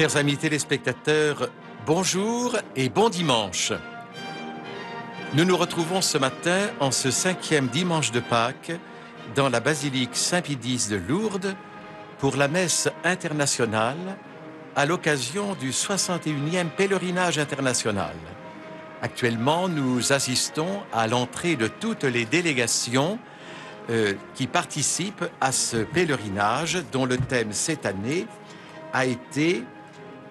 Chers amis téléspectateurs, bonjour et bon dimanche. Nous nous retrouvons ce matin en ce 5e dimanche de Pâques dans la basilique Saint-Pédis de Lourdes pour la messe internationale à l'occasion du 61e pèlerinage international. Actuellement, nous assistons à l'entrée de toutes les délégations qui participent à ce pèlerinage dont le thème cette année a été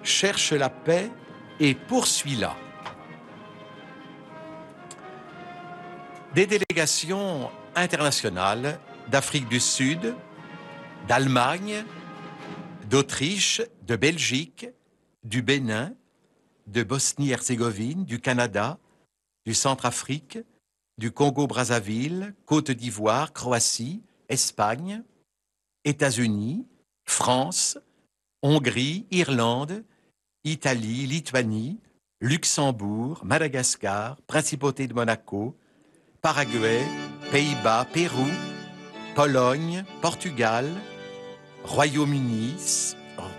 « Cherche la paix et poursuis-la ». Des délégations internationales d'Afrique du Sud, d'Allemagne, d'Autriche, de Belgique, du Bénin, de Bosnie-Herzégovine, du Canada, du Centrafrique, du Congo-Brazzaville, Côte d'Ivoire, Croatie, Espagne, États-Unis, France, Hongrie, Irlande, Italie, Lituanie, Luxembourg, Madagascar, Principauté de Monaco, Paraguay, Pays-Bas, Pérou, Pologne, Portugal, Royaume-Uni,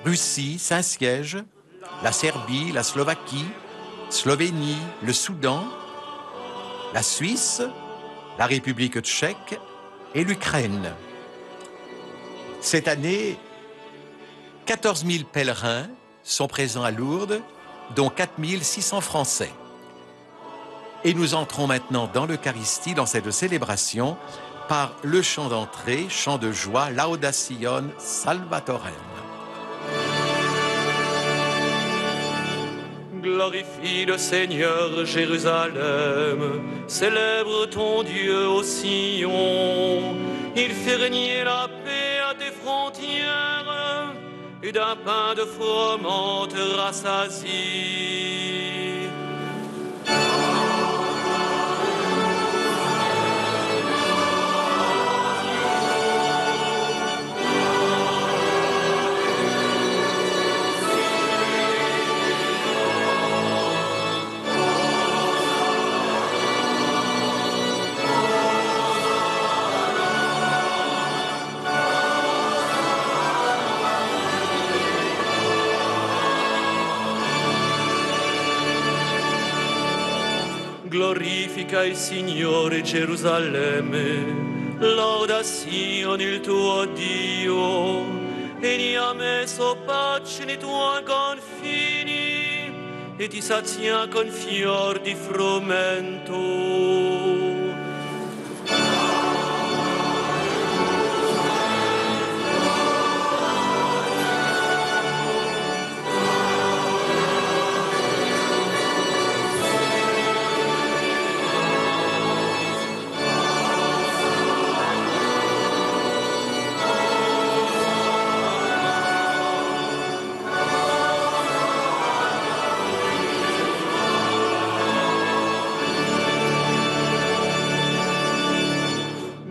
Russie, Saint-Siège, la Serbie, la Slovaquie, Slovénie, le Soudan, la Suisse, la République tchèque et l'Ukraine. Cette année, 14 000 pèlerins sont présents à Lourdes, dont 4 600 Français. Et nous entrons maintenant dans l'Eucharistie, dans cette célébration, par le chant d'entrée, chant de joie, Laudationem Salvatorem. Glorifie le Seigneur, Jérusalem, célèbre ton Dieu au Sion. Il fait régner la paix à tes frontières, et d'un pain de froment te rassasie. Glorifica il Signore Gerusalemme, laudazione il tuo Dio, egli ha messo pace nei tuoi confini e ti sazia con fior di frumento.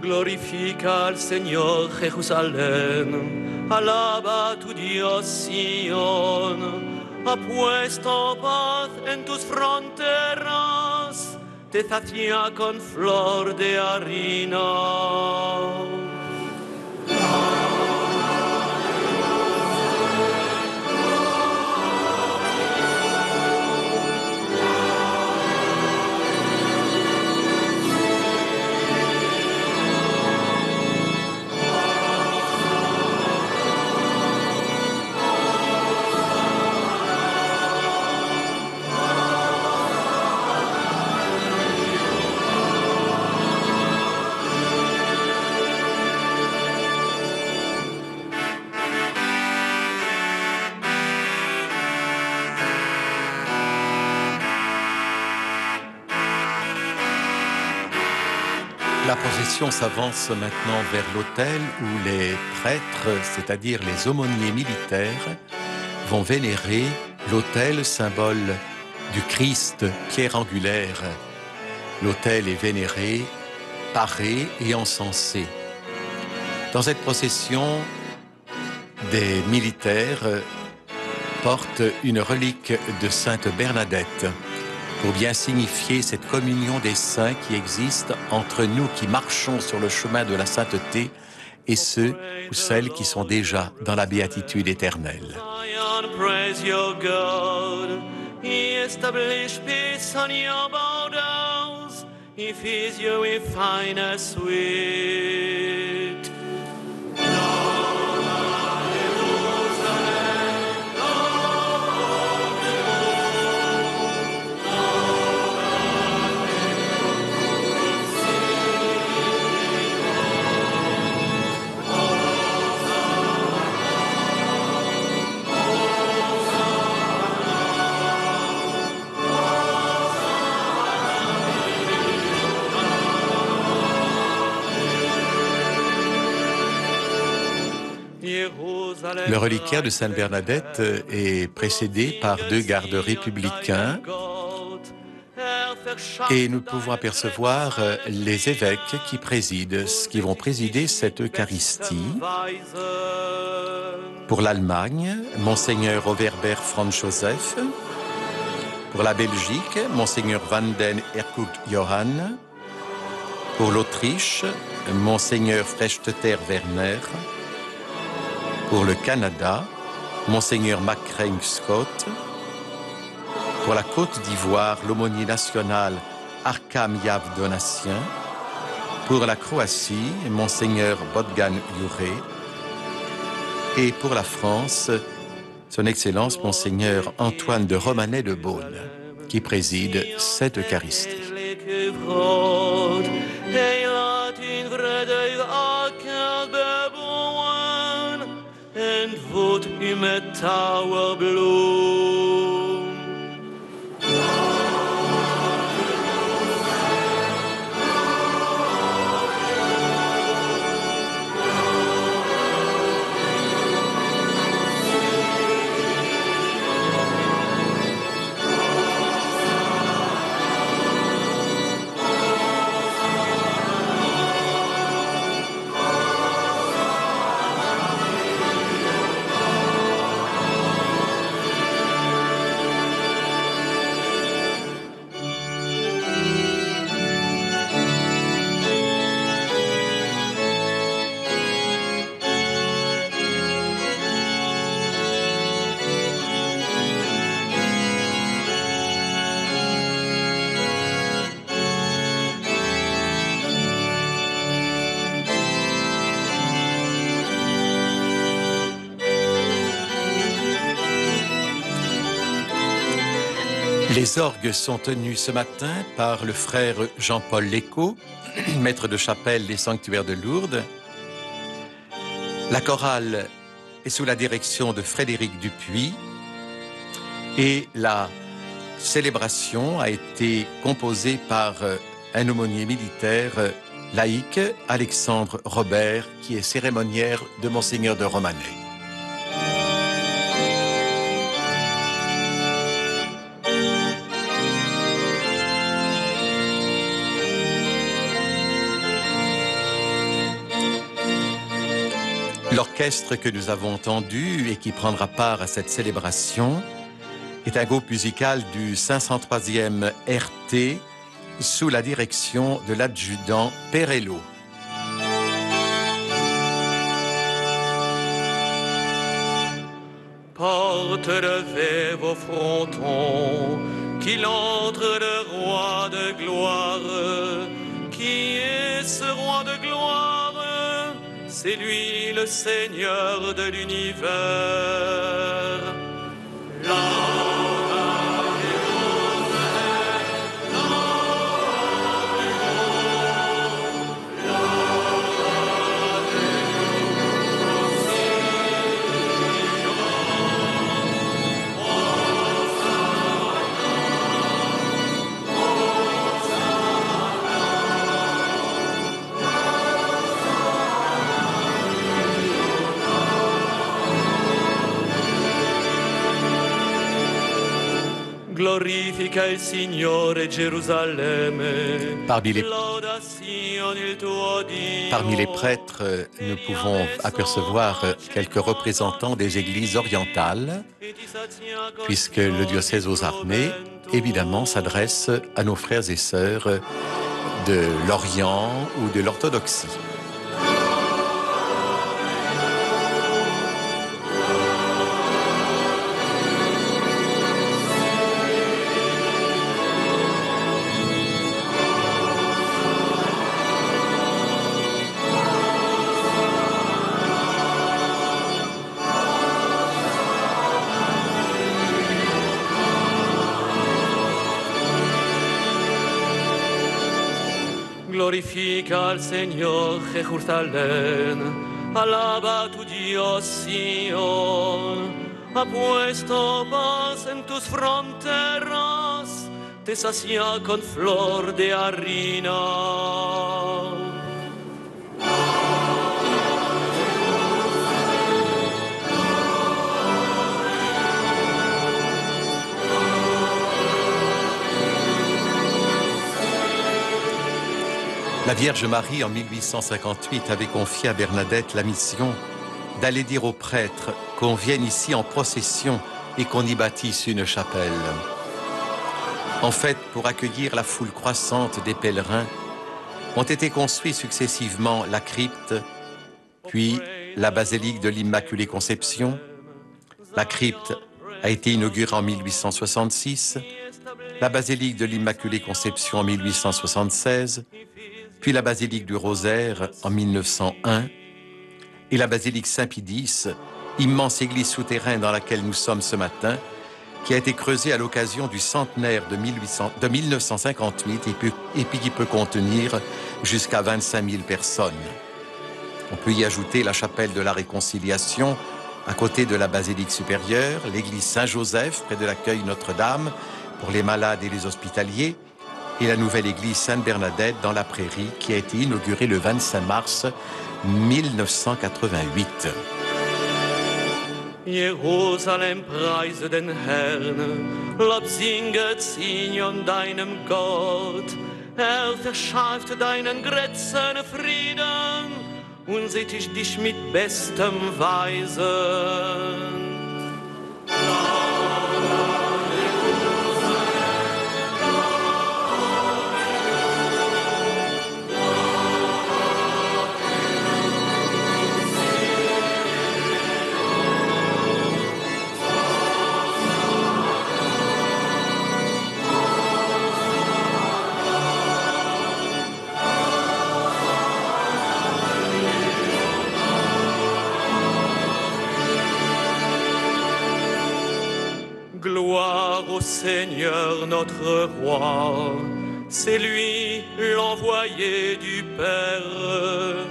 Glorifica al Señor Jerusalén, alaba tu Dios Sion, ha puesto paz en tus fronteras, te sacia con flor de harina. La procession s'avance maintenant vers l'autel où les prêtres, c'est-à-dire les aumôniers militaires, vont vénérer l'autel, symbole du Christ, pierre angulaire. L'autel est vénéré, paré et encensé. Dans cette procession, des militaires portent une relique de Sainte Bernadette pour bien signifier cette communion des saints qui existe entre nous qui marchons sur le chemin de la sainteté et ceux ou celles qui sont déjà dans la béatitude éternelle. is your God. He established peace on your borders. He feeds you with finest sweet. Le reliquaire de Sainte Bernadette est précédé par 2 gardes républicains et nous pouvons apercevoir les évêques qui vont présider cette Eucharistie. Pour l'Allemagne, Monseigneur Overberg Franz Joseph. Pour la Belgique, Monseigneur Van den Erkut Johann. Pour l'Autriche, Monseigneur Frechteter Werner. Pour le Canada, Monseigneur McCrae Scott. Pour la Côte d'Ivoire, l'aumônier national Arkham Yav Donatien. Pour la Croatie, Monseigneur Bogdan Juré. Et pour la France, Son Excellence Monseigneur Antoine de Romanet de Beaune, qui préside cette Eucharistie. En voet u met touwerbloem. Les orgues sont tenus ce matin par le frère Jean-Paul Lécaut, maître de chapelle des sanctuaires de Lourdes. La chorale est sous la direction de Frédéric Dupuis et la célébration a été composée par un aumônier militaire laïque, Alexandre Robert, qui est cérémoniaire de Monseigneur de Romanet. L'orchestre que nous avons entendu et qui prendra part à cette célébration est un groupe musical du 503e RT sous la direction de l'adjudant Perello. Porte levez vos frontons, qu'il entre le roi de gloire. Qui est ce roi de gloire? C'est lui le Seigneur de l'univers. Glorifica il Signore Gerusalemme. Parmi les prêtres, nous pouvons apercevoir quelques représentants des églises orientales, puisque le diocèse aux armées, évidemment, s'adresse à nos frères et sœurs de l'Orient ou de l'orthodoxie. Glorifica al Señor Jerusalén, alaba a tu Dios Sion, ha puesto paz en tus fronteras, te sacia con flor de harina. La Vierge Marie, en 1858, avait confié à Bernadette la mission d'aller dire aux prêtres qu'on vienne ici en procession et qu'on y bâtisse une chapelle. En fait, pour accueillir la foule croissante des pèlerins, ont été construits successivement la crypte, puis la basilique de l'Immaculée Conception. La crypte a été inaugurée en 1866, la basilique de l'Immaculée Conception en 1876, puis la basilique du Rosaire en 1901, et la basilique Saint-Pie-X, immense église souterraine dans laquelle nous sommes ce matin, qui a été creusée à l'occasion du centenaire de 1958 et puis qui peut contenir jusqu'à 25 000 personnes. On peut y ajouter la chapelle de la Réconciliation, à côté de la basilique supérieure, l'église Saint-Joseph, près de l'accueil Notre-Dame, pour les malades et les hospitaliers, et la nouvelle église Sainte-Bernadette dans la Prairie, qui a été inaugurée le 25 mars 1988. Jerusalem, preise den Herrn, Lob singet Sion deinem Gott. Verschafft deinen Grätzen Frieden und sättigt dich mit bestem Weisen. Gloire au Seigneur notre Roi, c'est lui l'envoyé du Père.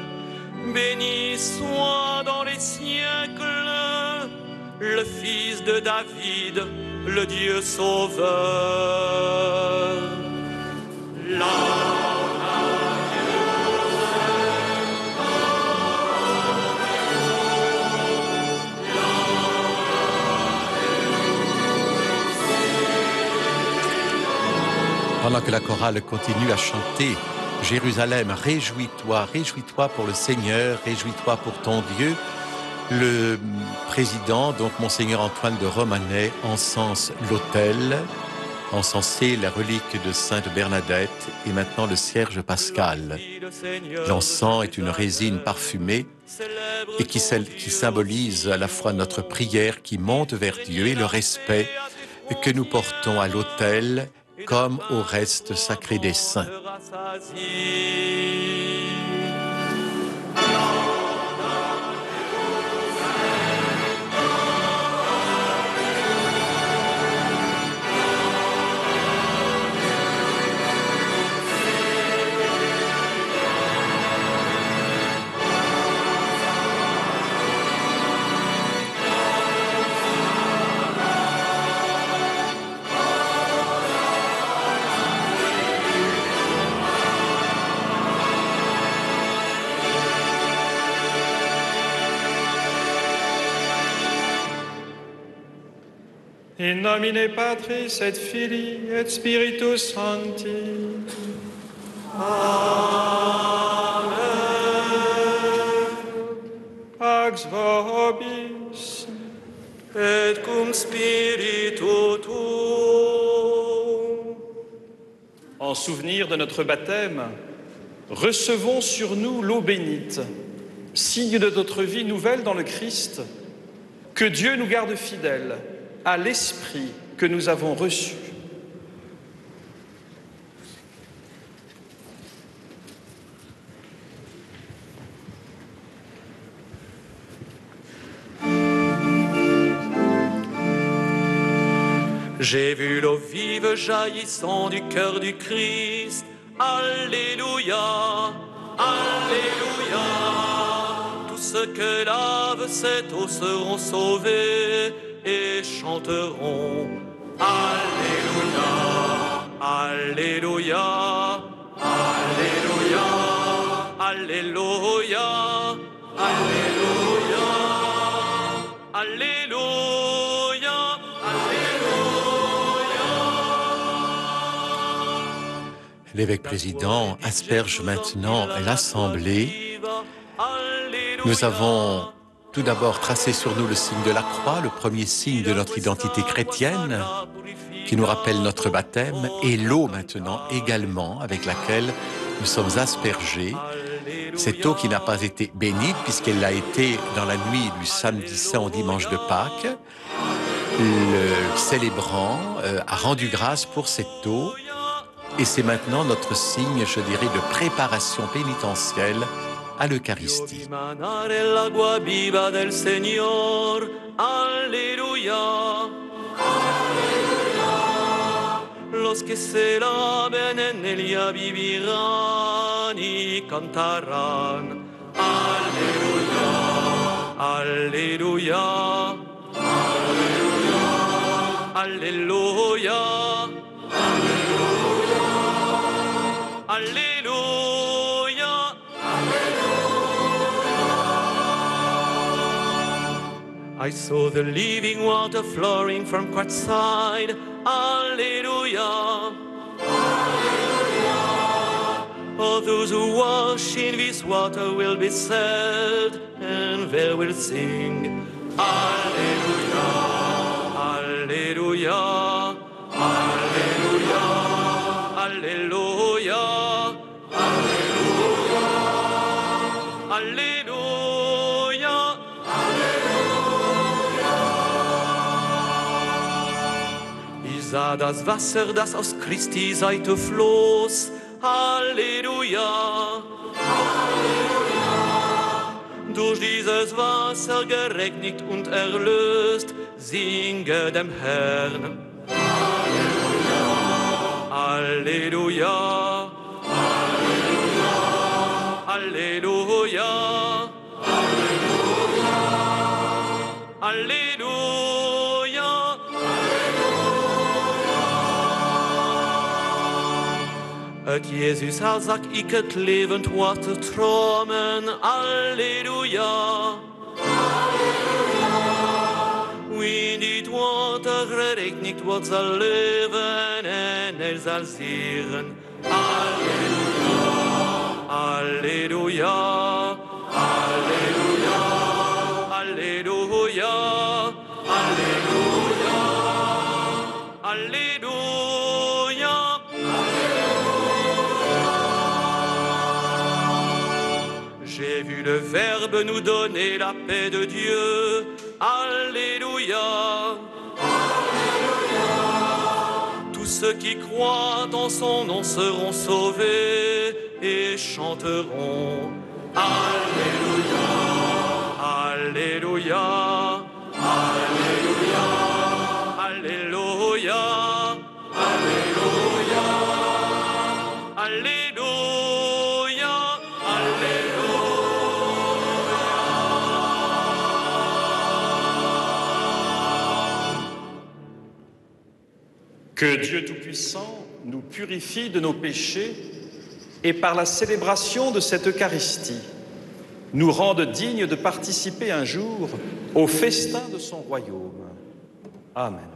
Béni soit dans les siècles le Fils de David, le Dieu Sauveur. Pendant que la chorale continue à chanter « Jérusalem, réjouis-toi, réjouis-toi pour le Seigneur, réjouis-toi pour ton Dieu », le président, donc Monseigneur Antoine de Romanet, encense l'autel, encensé la relique de Sainte Bernadette et maintenant le cierge pascal. L'encens est une résine parfumée et qui symbolise à la fois notre prière qui monte vers Dieu et le respect que nous portons à l'autel comme au reste sacré des saints. In nomine Patris et Filii et Spiritus Sancti. Amen. Pax vobis. Et cum spiritu tuo. En souvenir de notre baptême, recevons sur nous l'eau bénite, signe de notre vie nouvelle dans le Christ. Que Dieu nous garde fidèles à l'Esprit que nous avons reçu. J'ai vu l'eau vive jaillissant du cœur du Christ, Alléluia, Alléluia. Tous ceux que lave cette eau seront sauvés et chanteront Alléluia, Alléluia, Alléluia, Alléluia, Alléluia, Alléluia, Alléluia. L'évêque président asperge maintenant l'Assemblée. Nous avons tout d'abord tracé sur nous le signe de la croix, le premier signe de notre identité chrétienne, qui nous rappelle notre baptême, et l'eau maintenant également, avec laquelle nous sommes aspergés. Cette eau qui n'a pas été bénite, puisqu'elle l'a été dans la nuit du samedi saint au dimanche de Pâques. Le célébrant a rendu grâce pour cette eau, et c'est maintenant notre signe, je dirais, de préparation pénitentielle à l'Eucharistie. L'agua viva del Señor, Alleluia. Los que se laven en ella vivirán y cantarán. Alleluia, Alleluia, Alleluia, Alleluia, Alleluia. I saw the living water flowing from Christ's side. Alleluia. All those who wash in this water will be saved, and they will sing. Alleluia. Alleluia. Alleluia. Alleluia. Alleluia. Alleluia. Sah das Wasser, das aus Christi Seite floss. Halleluja. Halleluja. Durch dieses Wasser gereinigt und erlöst, singe dem Herrn. Halleluja. Halleluja. Halleluja. Halleluja. Halleluja. Het Jezus al zag ik het levend water stromen, Alleluia. Alleluia. Wie dit water gereinigt wordt zal leven en hij zal zeggen, Alleluia. Alleluia. Alleluia. Alleluia. Alleluia. Alleluia. J'ai vu le Verbe nous donner la paix de Dieu. Alléluia. Alléluia. Tous ceux qui croient en son nom seront sauvés et chanteront. Alléluia. Alléluia. Alléluia. Alléluia. Alléluia. Alléluia. Que Dieu Tout-Puissant nous purifie de nos péchés et par la célébration de cette Eucharistie, nous rende dignes de participer un jour au festin de son royaume. Amen.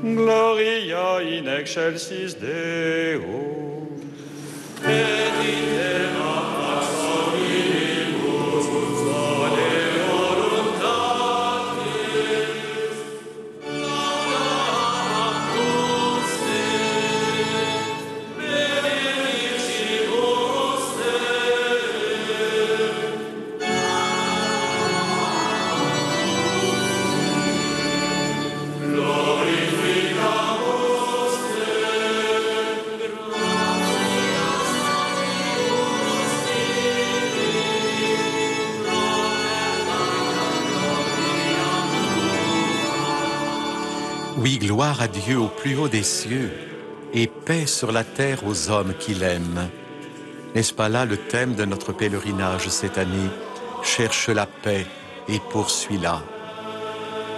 Gloria in excelsis Deo. Et in Oui, gloire à Dieu au plus haut des cieux, et paix sur la terre aux hommes qu'il aime. N'est-ce pas là le thème de notre pèlerinage cette année? Cherche la paix et poursuis-la.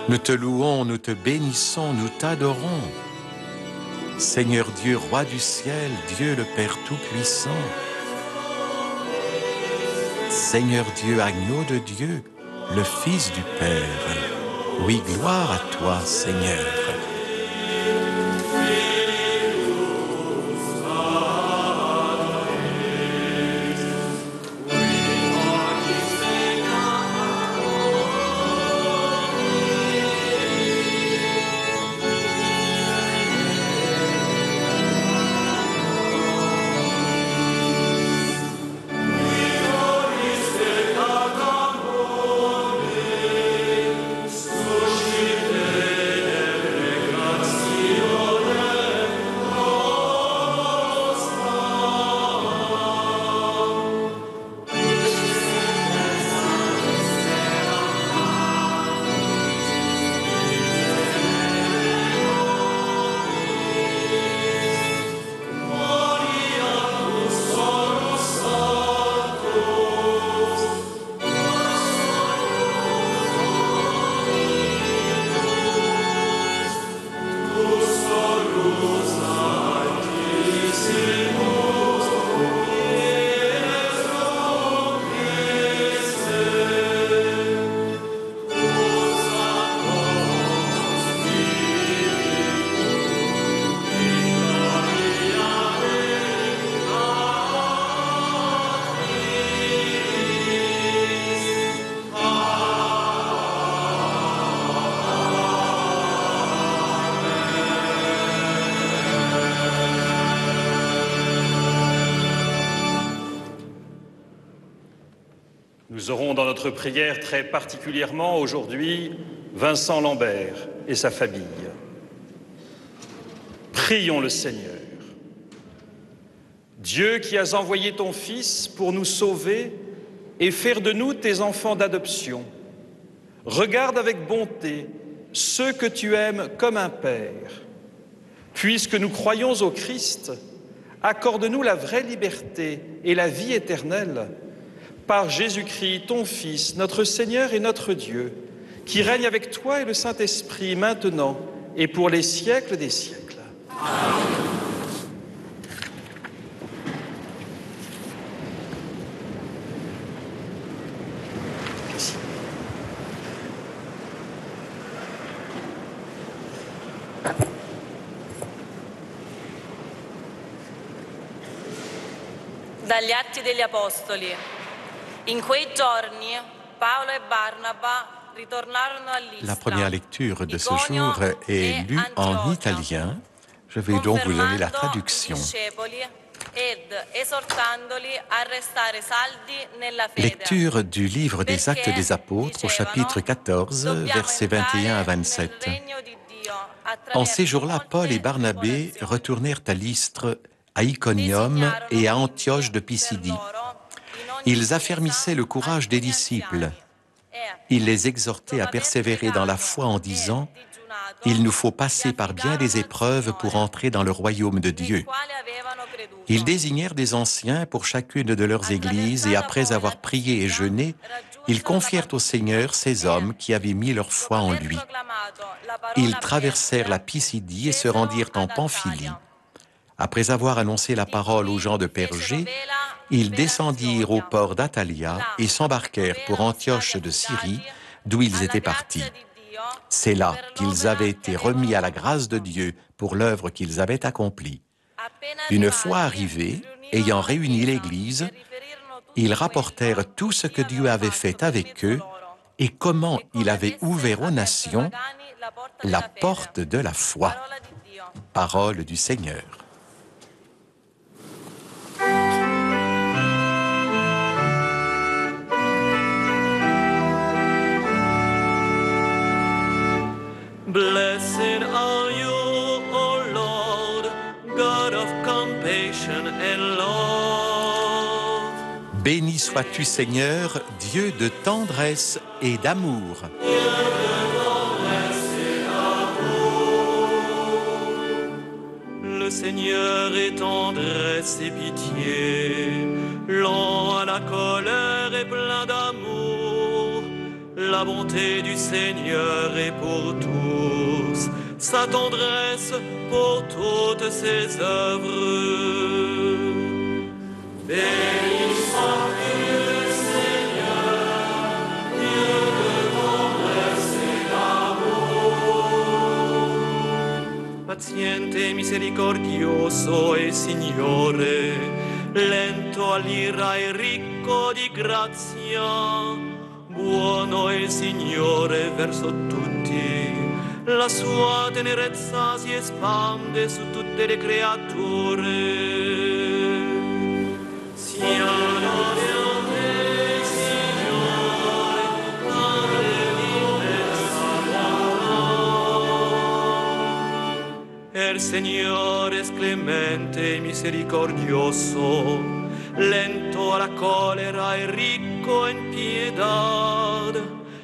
Nous te louons, nous te bénissons, nous t'adorons. Seigneur Dieu, roi du ciel, Dieu le Père Tout-Puissant. Seigneur Dieu, agneau de Dieu, le Fils du Père. Oui, gloire à toi, Seigneur. Nous aurons dans notre prière très particulièrement aujourd'hui Vincent Lambert et sa famille. Prions le Seigneur. Dieu qui as envoyé ton Fils pour nous sauver et faire de nous tes enfants d'adoption, regarde avec bonté ceux que tu aimes comme un Père. Puisque nous croyons au Christ, accorde-nous la vraie liberté et la vie éternelle par Jésus-Christ, ton Fils, notre Seigneur et notre Dieu, qui règne avec toi et le Saint-Esprit maintenant et pour les siècles des siècles. Amen. Dagli Atti degli Apostoli. In quei giorni, Paolo e Barnaba ritornarono a Lystra. La première lecture de ce jour est lue en italien. Je vais donc vous donner la traduction. Lecture du livre des Actes des Apôtres au chapitre 14, versets 21 à 27. En ces jours-là, Paul et Barnabé retournèrent à Lystre, à Iconium et à Antioche de Pisidie. Ils affermissaient le courage des disciples. Ils les exhortaient à persévérer dans la foi en disant « Il nous faut passer par bien des épreuves pour entrer dans le royaume de Dieu ». Ils désignèrent des anciens pour chacune de leurs églises et après avoir prié et jeûné, ils confièrent au Seigneur ces hommes qui avaient mis leur foi en lui. Ils traversèrent la Pisidie et se rendirent en Pamphylie. Après avoir annoncé la parole aux gens de Pergée, ils descendirent au port d'Attalia et s'embarquèrent pour Antioche de Syrie, d'où ils étaient partis. C'est là qu'ils avaient été remis à la grâce de Dieu pour l'œuvre qu'ils avaient accomplie. Une fois arrivés, ayant réuni l'Église, ils rapportèrent tout ce que Dieu avait fait avec eux et comment il avait ouvert aux nations la porte de la foi. Parole du Seigneur. Blessed are you, O Lord, God of compassion and love. Béni sois-tu, Seigneur, Dieu de tendresse et d'amour. Seigneur est tendresse et pitié, lent à la colère et plein d'amour. La bonté du Seigneur est pour tous, sa tendresse pour toutes ses œuvres. Béni sois-tu, Seigneur, Dieu de tendresse et d'amour. Paziente e misericordioso è il Signore, lento all'ira e ricco di grazia. Buono è il Signore verso tutti, la sua tenerezza si espande su tutte le creature. Siano te, Signore, Padre universal. El Signore es clemente y misericordioso, lento a la cólera y rico en piedad.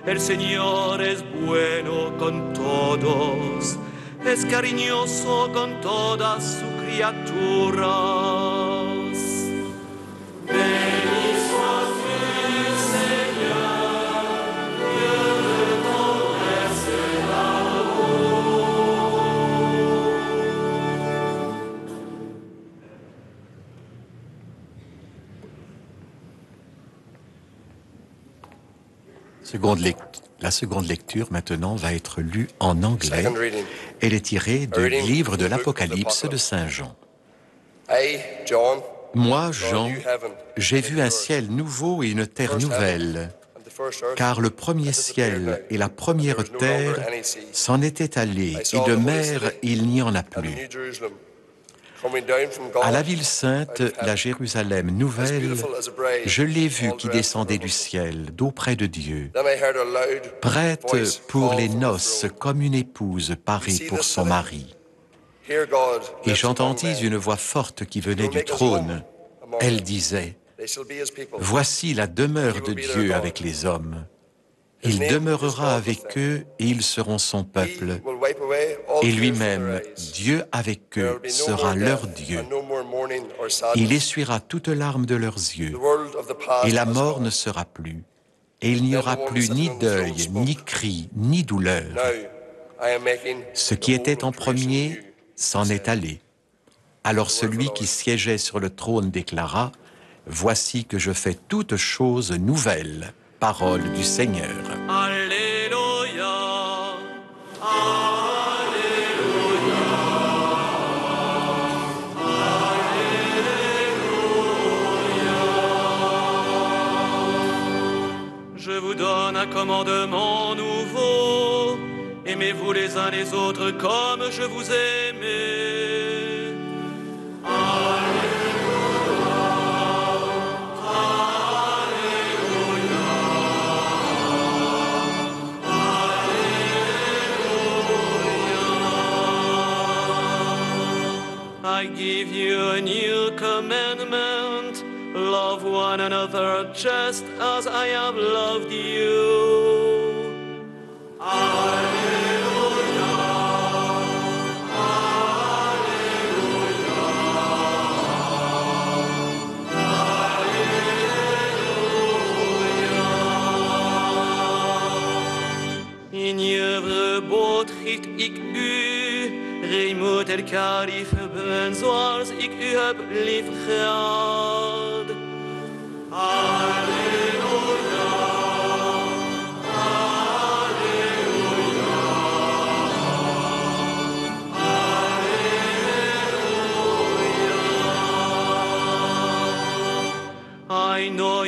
El Señor es bueno con todos, es cariñoso con todas sus criaturas. Béni sois-tu, Seigneur, Dieu de tendresse et d'amour. La seconde lecture maintenant va être lue en anglais. Elle est tirée du livre de l'Apocalypse de Saint Jean. Moi, Jean, j'ai vu un ciel nouveau et une terre nouvelle, car le premier ciel et la première terre s'en étaient allés, et de mer il n'y en a plus. À la ville sainte, la Jérusalem nouvelle, je l'ai vue qui descendait du ciel, d'auprès de Dieu, prête pour les noces comme une épouse parée pour son mari. Et j'entendis une voix forte qui venait du trône. Elle disait, « Voici la demeure de Dieu avec les hommes. Il demeurera avec eux et ils seront son peuple. Et lui-même, Dieu avec eux, sera leur Dieu. Il essuiera toute larme de leurs yeux. Et la mort ne sera plus. Et il n'y aura plus ni deuil, ni cri, ni douleur. Ce qui était en premier s'en est allé. Alors celui qui siégeait sur le trône déclara, « Voici que je fais toutes choses nouvelles. » Parole du Seigneur. Alléluia, Alléluia, Alléluia. Je vous donne un commandement nouveau, aimez-vous les uns les autres comme je vous aimais. I give you a new commandment, love one another just as I have loved you. Alleluia, Alleluia, Alleluia. In je verbod giet ik u, Remoed elkaar lief hebben zoals ik u heb lief gehad. Halleluja, halleluja, halleluja.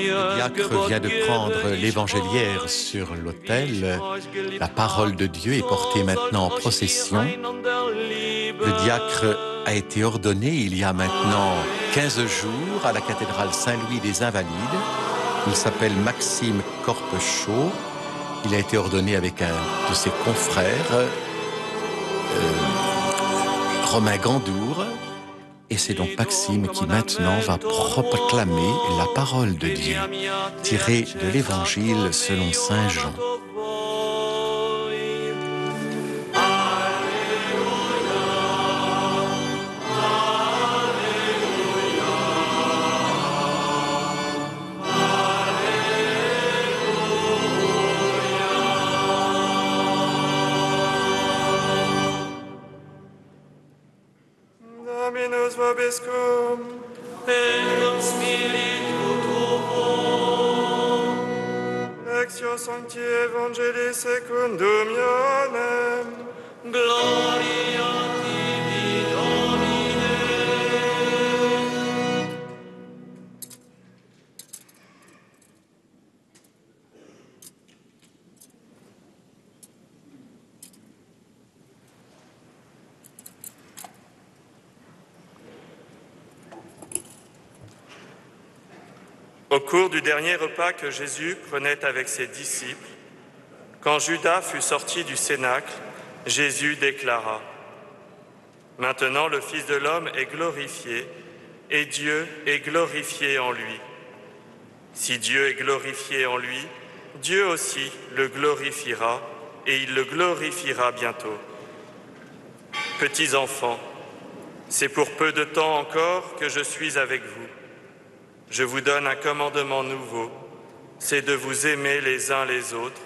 Le diacre vient de prendre l'évangéliaire sur l'autel. La parole de Dieu est portée maintenant en procession. Le diacre a été ordonné il y a maintenant 15 jours à la cathédrale Saint-Louis des Invalides. Il s'appelle Maxime Corpechot. Il a été ordonné avec un de ses confrères, Romain Gandour. Et c'est donc Maxime qui maintenant va proclamer la parole de Dieu, tirée de l'Évangile selon Saint Jean. Alleluia, Dominus vobiscum. Et cum spiritu tuo. Lectio Sancti Evangelii secundum Ioannem. Gloria tibi, Domine. Au cours du dernier repas que Jésus prenait avec ses disciples, quand Judas fut sorti du cénacle, Jésus déclara : « Maintenant le Fils de l'homme est glorifié, et Dieu est glorifié en lui. Si Dieu est glorifié en lui, Dieu aussi le glorifiera, et il le glorifiera bientôt. Petits enfants, c'est pour peu de temps encore que je suis avec vous. Je vous donne un commandement nouveau, c'est de vous aimer les uns les autres.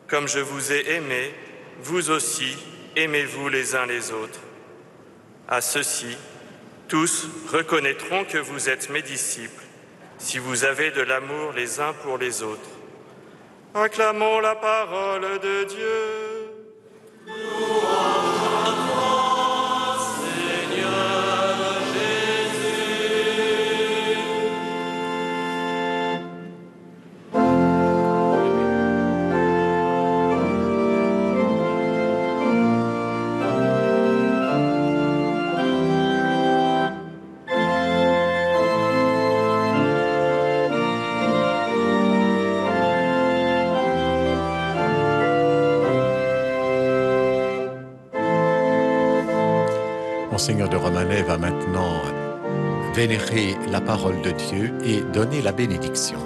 Comme je vous ai aimés, vous aussi aimez-vous les uns les autres. À ceci, tous reconnaîtront que vous êtes mes disciples, si vous avez de l'amour les uns pour les autres. Acclamons la parole de Dieu. Monseigneur de Romanet va maintenant vénérer la parole de Dieu et donner la bénédiction.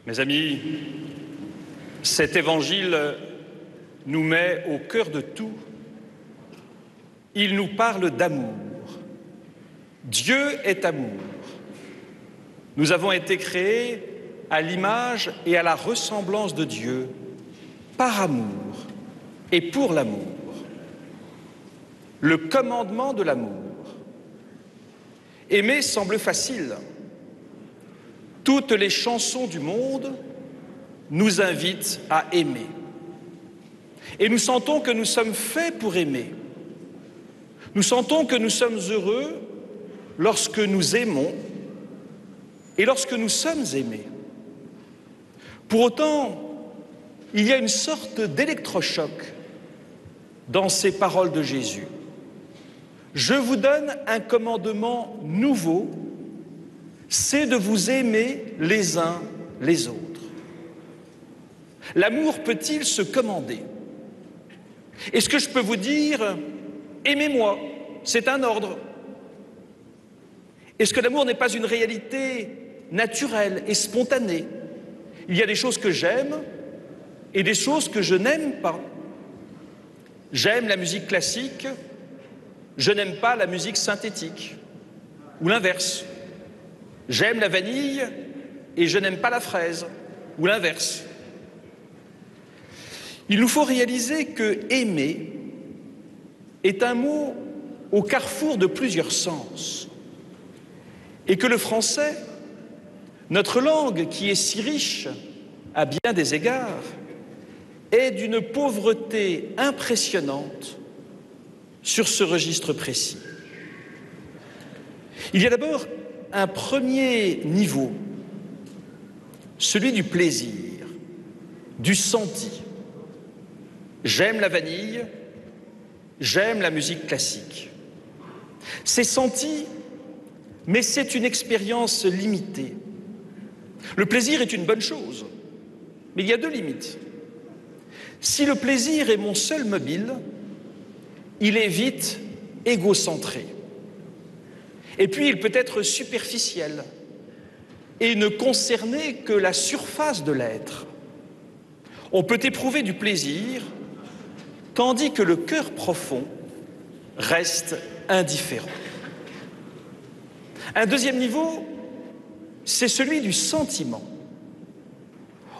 Mes amis, cet évangile nous met au cœur de tout. Il nous parle d'amour. Dieu est amour. Nous avons été créés à l'image et à la ressemblance de Dieu, par amour et pour l'amour. Le commandement de l'amour. Aimer semble facile. Toutes les chansons du monde nous invitent à aimer. Et nous sentons que nous sommes faits pour aimer. Nous sentons que nous sommes heureux lorsque nous aimons et lorsque nous sommes aimés. Pour autant, il y a une sorte d'électrochoc dans ces paroles de Jésus. Je vous donne un commandement nouveau, c'est de vous aimer les uns les autres. L'amour peut-il se commander? Est-ce que je peux vous dire « aimez-moi », c'est un ordre? Est-ce que l'amour n'est pas une réalité naturelle et spontanée? Il y a des choses que j'aime et des choses que je n'aime pas. J'aime la musique classique, je n'aime pas la musique synthétique, ou l'inverse. J'aime la vanille et je n'aime pas la fraise, ou l'inverse. Il nous faut réaliser que « aimer » est un mot au carrefour de plusieurs sens et que le français, notre langue qui est si riche à bien des égards, est d'une pauvreté impressionnante sur ce registre précis. Il y a d'abord un premier niveau, celui du plaisir, du senti. J'aime la vanille, j'aime la musique classique. C'est senti, mais c'est une expérience limitée. Le plaisir est une bonne chose, mais il y a deux limites. Si le plaisir est mon seul mobile, il est vite égocentré. Et puis il peut être superficiel et ne concerner que la surface de l'être. On peut éprouver du plaisir, tandis que le cœur profond reste indifférent. Un deuxième niveau, c'est celui du sentiment.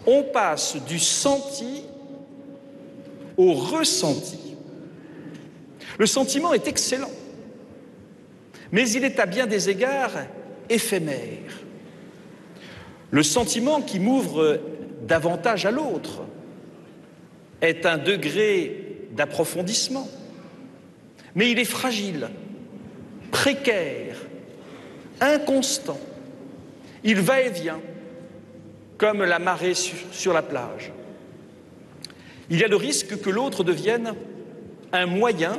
On passe du senti au ressenti. Le sentiment est excellent, mais il est à bien des égards éphémère. Le sentiment qui m'ouvre davantage à l'autre est un degré d'approfondissement, mais il est fragile, précaire, inconstant. Il va et vient, comme la marée sur la plage. Il y a le risque que l'autre devienne un moyen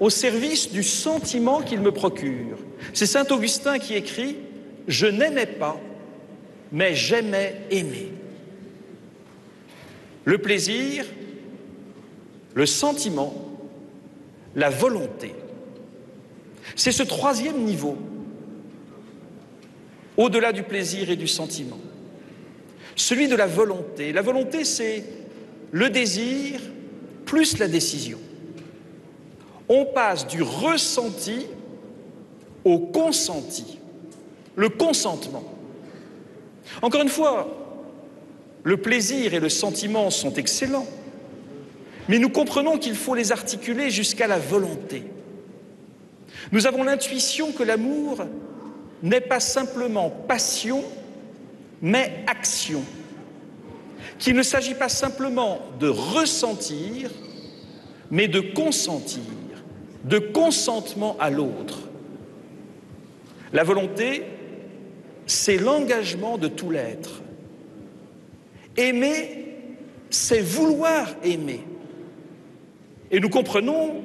au service du sentiment qu'il me procure. C'est saint Augustin qui écrit « Je n'aimais pas, mais j'aimais aimer ». Le plaisir, le sentiment, la volonté. C'est ce troisième niveau, au-delà du plaisir et du sentiment. Celui de la volonté. La volonté, c'est le désir plus la décision. On passe du ressenti au consenti, le consentement. Encore une fois, le plaisir et le sentiment sont excellents, mais nous comprenons qu'il faut les articuler jusqu'à la volonté. Nous avons l'intuition que l'amour n'est pas simplement passion, mais action. Qu'il ne s'agit pas simplement de ressentir, mais de consentir, de consentement à l'autre. La volonté, c'est l'engagement de tout l'être. Aimer, c'est vouloir aimer. Et nous comprenons,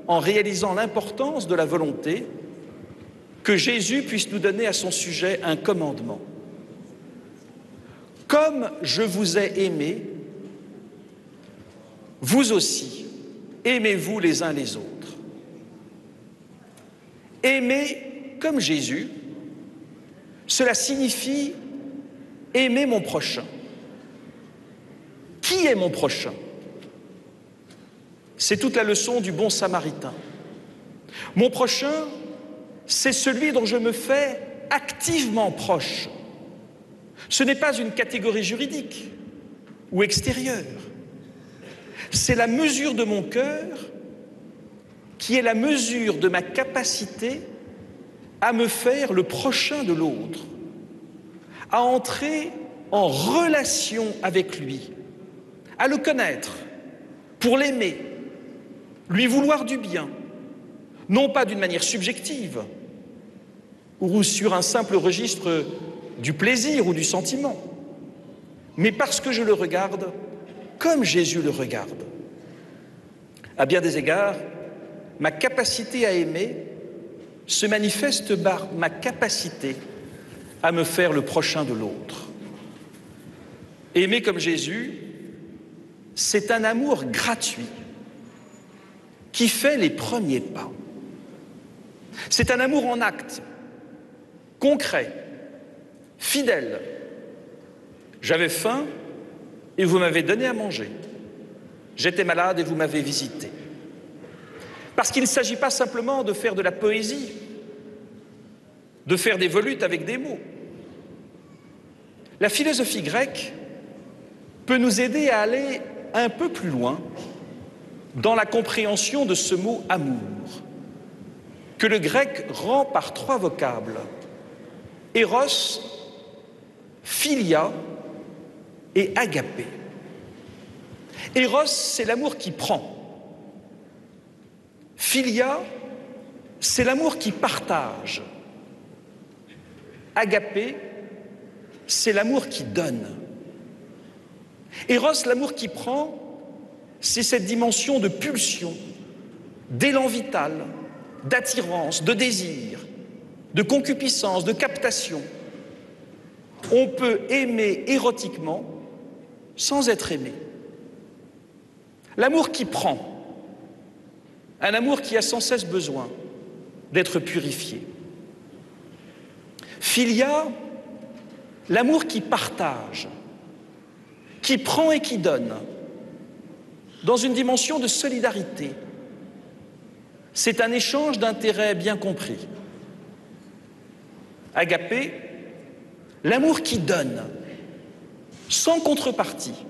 en réalisant l'importance de la volonté, que Jésus puisse nous donner à son sujet un commandement. Comme je vous ai aimé, vous aussi, aimez-vous les uns les autres. Aimer comme Jésus, cela signifie aimer mon prochain. Qui est mon prochain? C'est toute la leçon du bon samaritain. Mon prochain, c'est celui dont je me fais activement proche. Ce n'est pas une catégorie juridique ou extérieure. C'est la mesure de mon cœur qui est la mesure de ma capacité à me faire le prochain de l'autre, à entrer en relation avec lui, à le connaître, pour l'aimer, lui vouloir du bien, non pas d'une manière subjective ou sur un simple registre du plaisir ou du sentiment, mais parce que je le regarde comme Jésus le regarde. À bien des égards, ma capacité à aimer se manifeste par ma capacité à me faire le prochain de l'autre. Aimer comme Jésus, c'est un amour gratuit qui fait les premiers pas. C'est un amour en acte, concret, fidèle. J'avais faim et vous m'avez donné à manger. J'étais malade et vous m'avez visité. Parce qu'il ne s'agit pas simplement de faire de la poésie, de faire des volutes avec des mots. La philosophie grecque peut nous aider à aller un peu plus loin dans la compréhension de ce mot amour, que le grec rend par 3 vocables: Eros, Philia et Agapé. Eros, c'est l'amour qui prend. Philia, c'est l'amour qui partage. Agapé, c'est l'amour qui donne. Eros, l'amour qui prend, c'est cette dimension de pulsion, d'élan vital, d'attirance, de désir, de concupiscence, de captation. On peut aimer érotiquement sans être aimé. L'amour qui prend, un amour qui a sans cesse besoin d'être purifié. Philia, l'amour qui partage qui prend et qui donne, dans une dimension de solidarité. C'est un échange d'intérêts bien compris. Agapé, l'amour qui donne, sans contrepartie,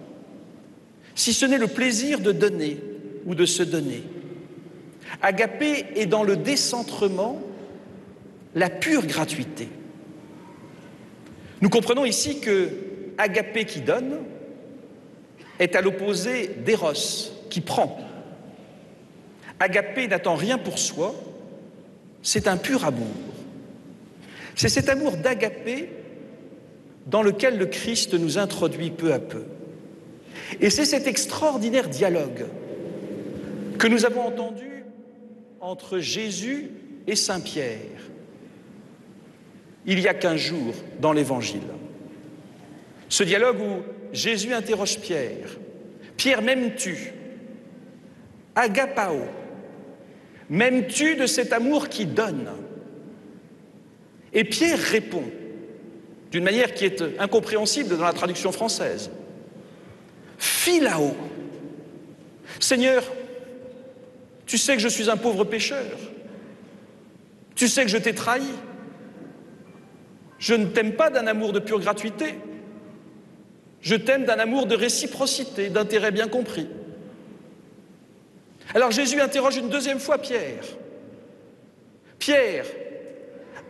si ce n'est le plaisir de donner ou de se donner. Agapé est dans le décentrement, la pure gratuité. Nous comprenons ici que agapé qui donne est à l'opposé d'éros qui prend. Agapé n'attend rien pour soi, c'est un pur amour. C'est cet amour d'agapé dans lequel le Christ nous introduit peu à peu. Et c'est cet extraordinaire dialogue que nous avons entendu entre Jésus et Saint Pierre il y a 15 jours dans l'Évangile. Ce dialogue où Jésus interroge Pierre. Pierre, m'aimes-tu? Agapao. M'aimes-tu de cet amour qui donne? Et Pierre répond d'une manière qui est incompréhensible dans la traduction française. Philao. Seigneur, tu sais que je suis un pauvre pécheur. Tu sais que je t'ai trahi. Je ne t'aime pas d'un amour de pure gratuité. Je t'aime d'un amour de réciprocité, d'intérêt bien compris. Alors Jésus interroge une deuxième fois Pierre. Pierre,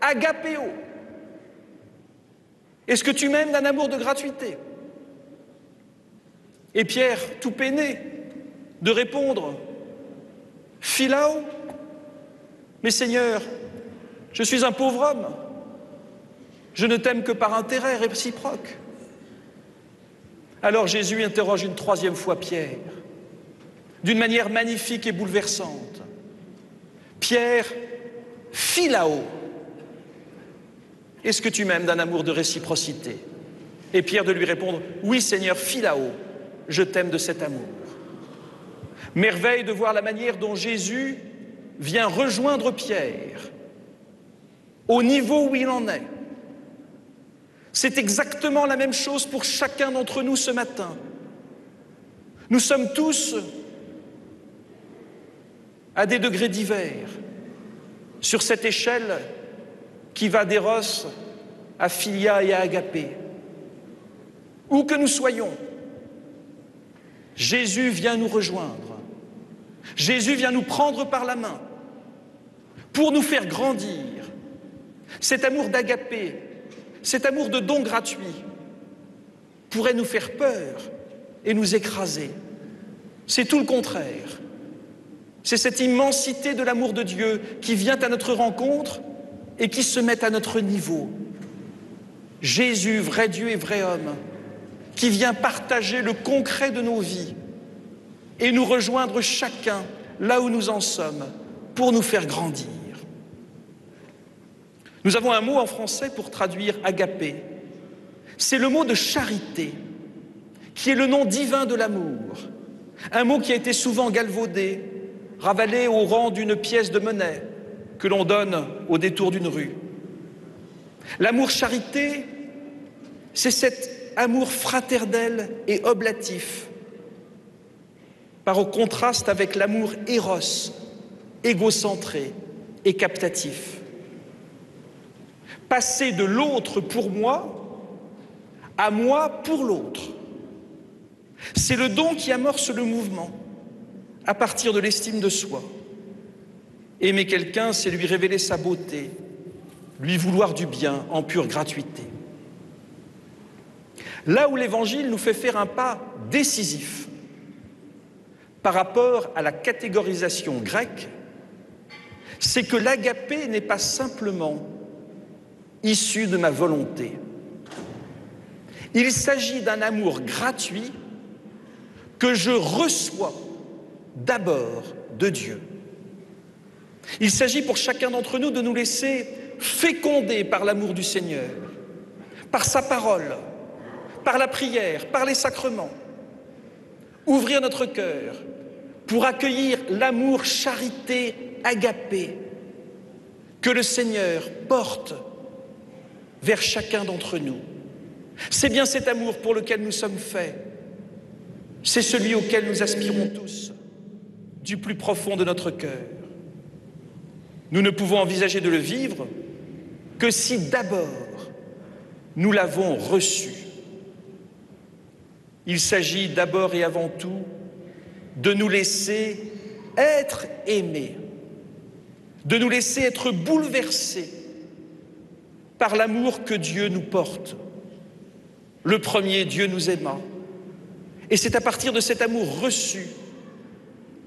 agapéo, est-ce que tu m'aimes d'un amour de gratuité? Et Pierre, tout peiné, de répondre, philao, mais Seigneur, je suis un pauvre homme. Je ne t'aime que par intérêt réciproque. Alors Jésus interroge une troisième fois Pierre, d'une manière magnifique et bouleversante. Pierre, philao, est-ce que tu m'aimes d'un amour de réciprocité? Et Pierre de lui répondre, oui Seigneur, philao, je t'aime de cet amour. Merveille de voir la manière dont Jésus vient rejoindre Pierre au niveau où il en est. C'est exactement la même chose pour chacun d'entre nous ce matin. Nous sommes tous à des degrés divers sur cette échelle qui va d'Éros à Philia et à Agapé. Où que nous soyons, Jésus vient nous rejoindre. Jésus vient nous prendre par la main pour nous faire grandir. Cet amour d'Agapé, cet amour de don gratuit pourrait nous faire peur et nous écraser. C'est tout le contraire. C'est cette immensité de l'amour de Dieu qui vient à notre rencontre et qui se met à notre niveau. Jésus, vrai Dieu et vrai homme, qui vient partager le concret de nos vies et nous rejoindre chacun là où nous en sommes pour nous faire grandir. Nous avons un mot en français pour traduire agapé. C'est le mot de charité, qui est le nom divin de l'amour. Un mot qui a été souvent galvaudé, ravalé au rang d'une pièce de monnaie que l'on donne au détour d'une rue. L'amour charité, c'est cet amour fraternel et oblatif, par contraste avec l'amour éros, égocentré et captatif. Passer de l'autre pour moi à moi pour l'autre. C'est le don qui amorce le mouvement à partir de l'estime de soi. Aimer quelqu'un, c'est lui révéler sa beauté, lui vouloir du bien en pure gratuité. Là où l'Évangile nous fait faire un pas décisif par rapport à la catégorisation grecque, c'est que l'agapé n'est pas simplement issu de ma volonté. Il s'agit d'un amour gratuit que je reçois d'abord de Dieu. Il s'agit pour chacun d'entre nous de nous laisser féconder par l'amour du Seigneur, par sa parole, par la prière, par les sacrements. Ouvrir notre cœur pour accueillir l'amour charité agapé que le Seigneur porte vers chacun d'entre nous. C'est bien cet amour pour lequel nous sommes faits, C'est celui auquel nous aspirons tous, du plus profond de notre cœur. Nous ne pouvons envisager de le vivre que si d'abord nous l'avons reçu. Il s'agit d'abord et avant tout de nous laisser être aimés, de nous laisser être bouleversés par l'amour que Dieu nous porte. Le premier, Dieu nous aima. Et c'est à partir de cet amour reçu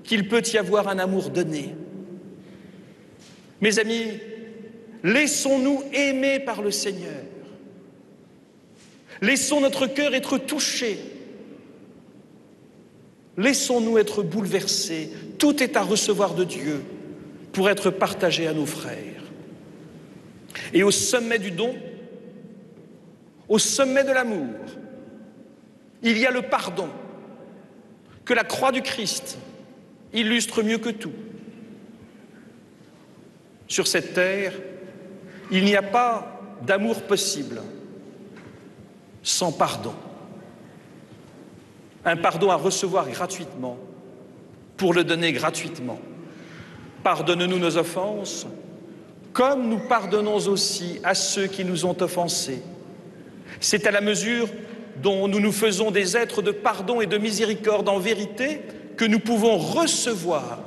qu'il peut y avoir un amour donné. Mes amis, laissons-nous aimer par le Seigneur. Laissons notre cœur être touché. Laissons-nous être bouleversés. Tout est à recevoir de Dieu pour être partagé à nos frères. Et au sommet du don, au sommet de l'amour, il y a le pardon que la croix du Christ illustre mieux que tout. Sur cette terre, il n'y a pas d'amour possible sans pardon. Un pardon à recevoir gratuitement pour le donner gratuitement. Pardonne-nous nos offenses, comme nous pardonnons aussi à ceux qui nous ont offensés. C'est à la mesure dont nous nous faisons des êtres de pardon et de miséricorde en vérité que nous pouvons recevoir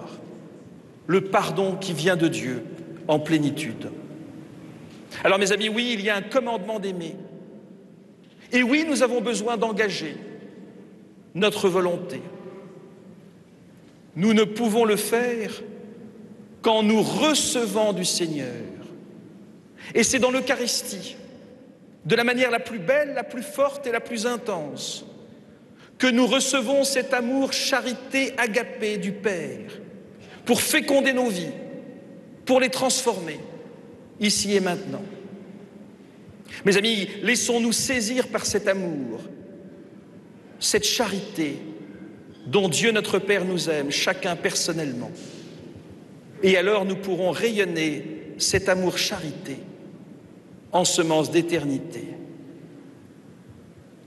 le pardon qui vient de Dieu en plénitude. Alors mes amis, oui, il y a un commandement d'aimer. Et oui, nous avons besoin d'engager notre volonté. Nous ne pouvons le faire qu'en nous recevant du Seigneur. Et c'est dans l'Eucharistie, de la manière la plus belle, la plus forte et la plus intense, que nous recevons cet amour charité agapé du Père pour féconder nos vies, pour les transformer, ici et maintenant. Mes amis, laissons-nous saisir par cet amour, cette charité dont Dieu notre Père nous aime, chacun personnellement. Et alors nous pourrons rayonner cet amour charité en semence d'éternité.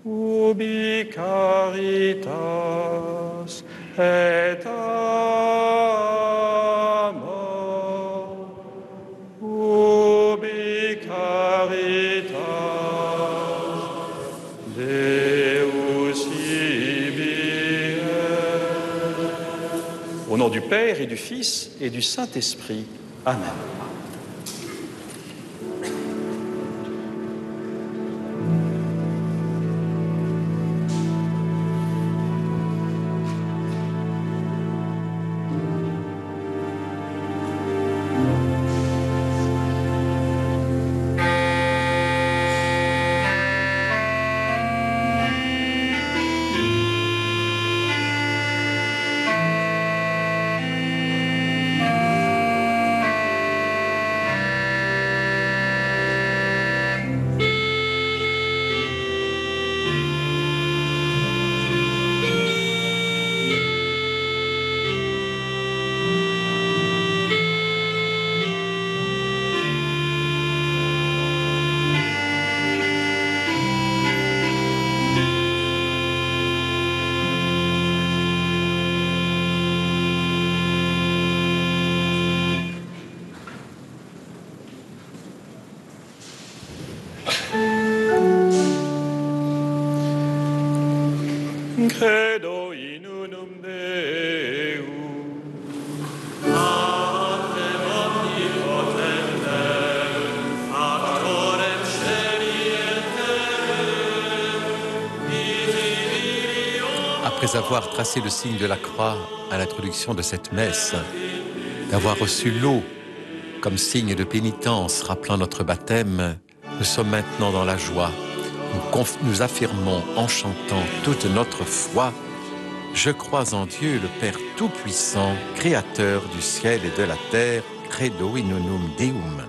Ubi caritas et amor, ubi caritas Deus ibi. Au nom du Père et du Fils et du Saint-Esprit. Amen. Credo in unum Deum, Patrem omnipotentem, Factorem Caeli et terrae, Après avoir tracé le signe de la croix à l'introduction de cette messe, d'avoir reçu l'eau comme signe de pénitence rappelant notre baptême, nous sommes maintenant dans la joie. Nous affirmons en chantant toute notre foi: je crois en Dieu, le Père Tout-Puissant, Créateur du ciel et de la terre, Credo in unum Deum.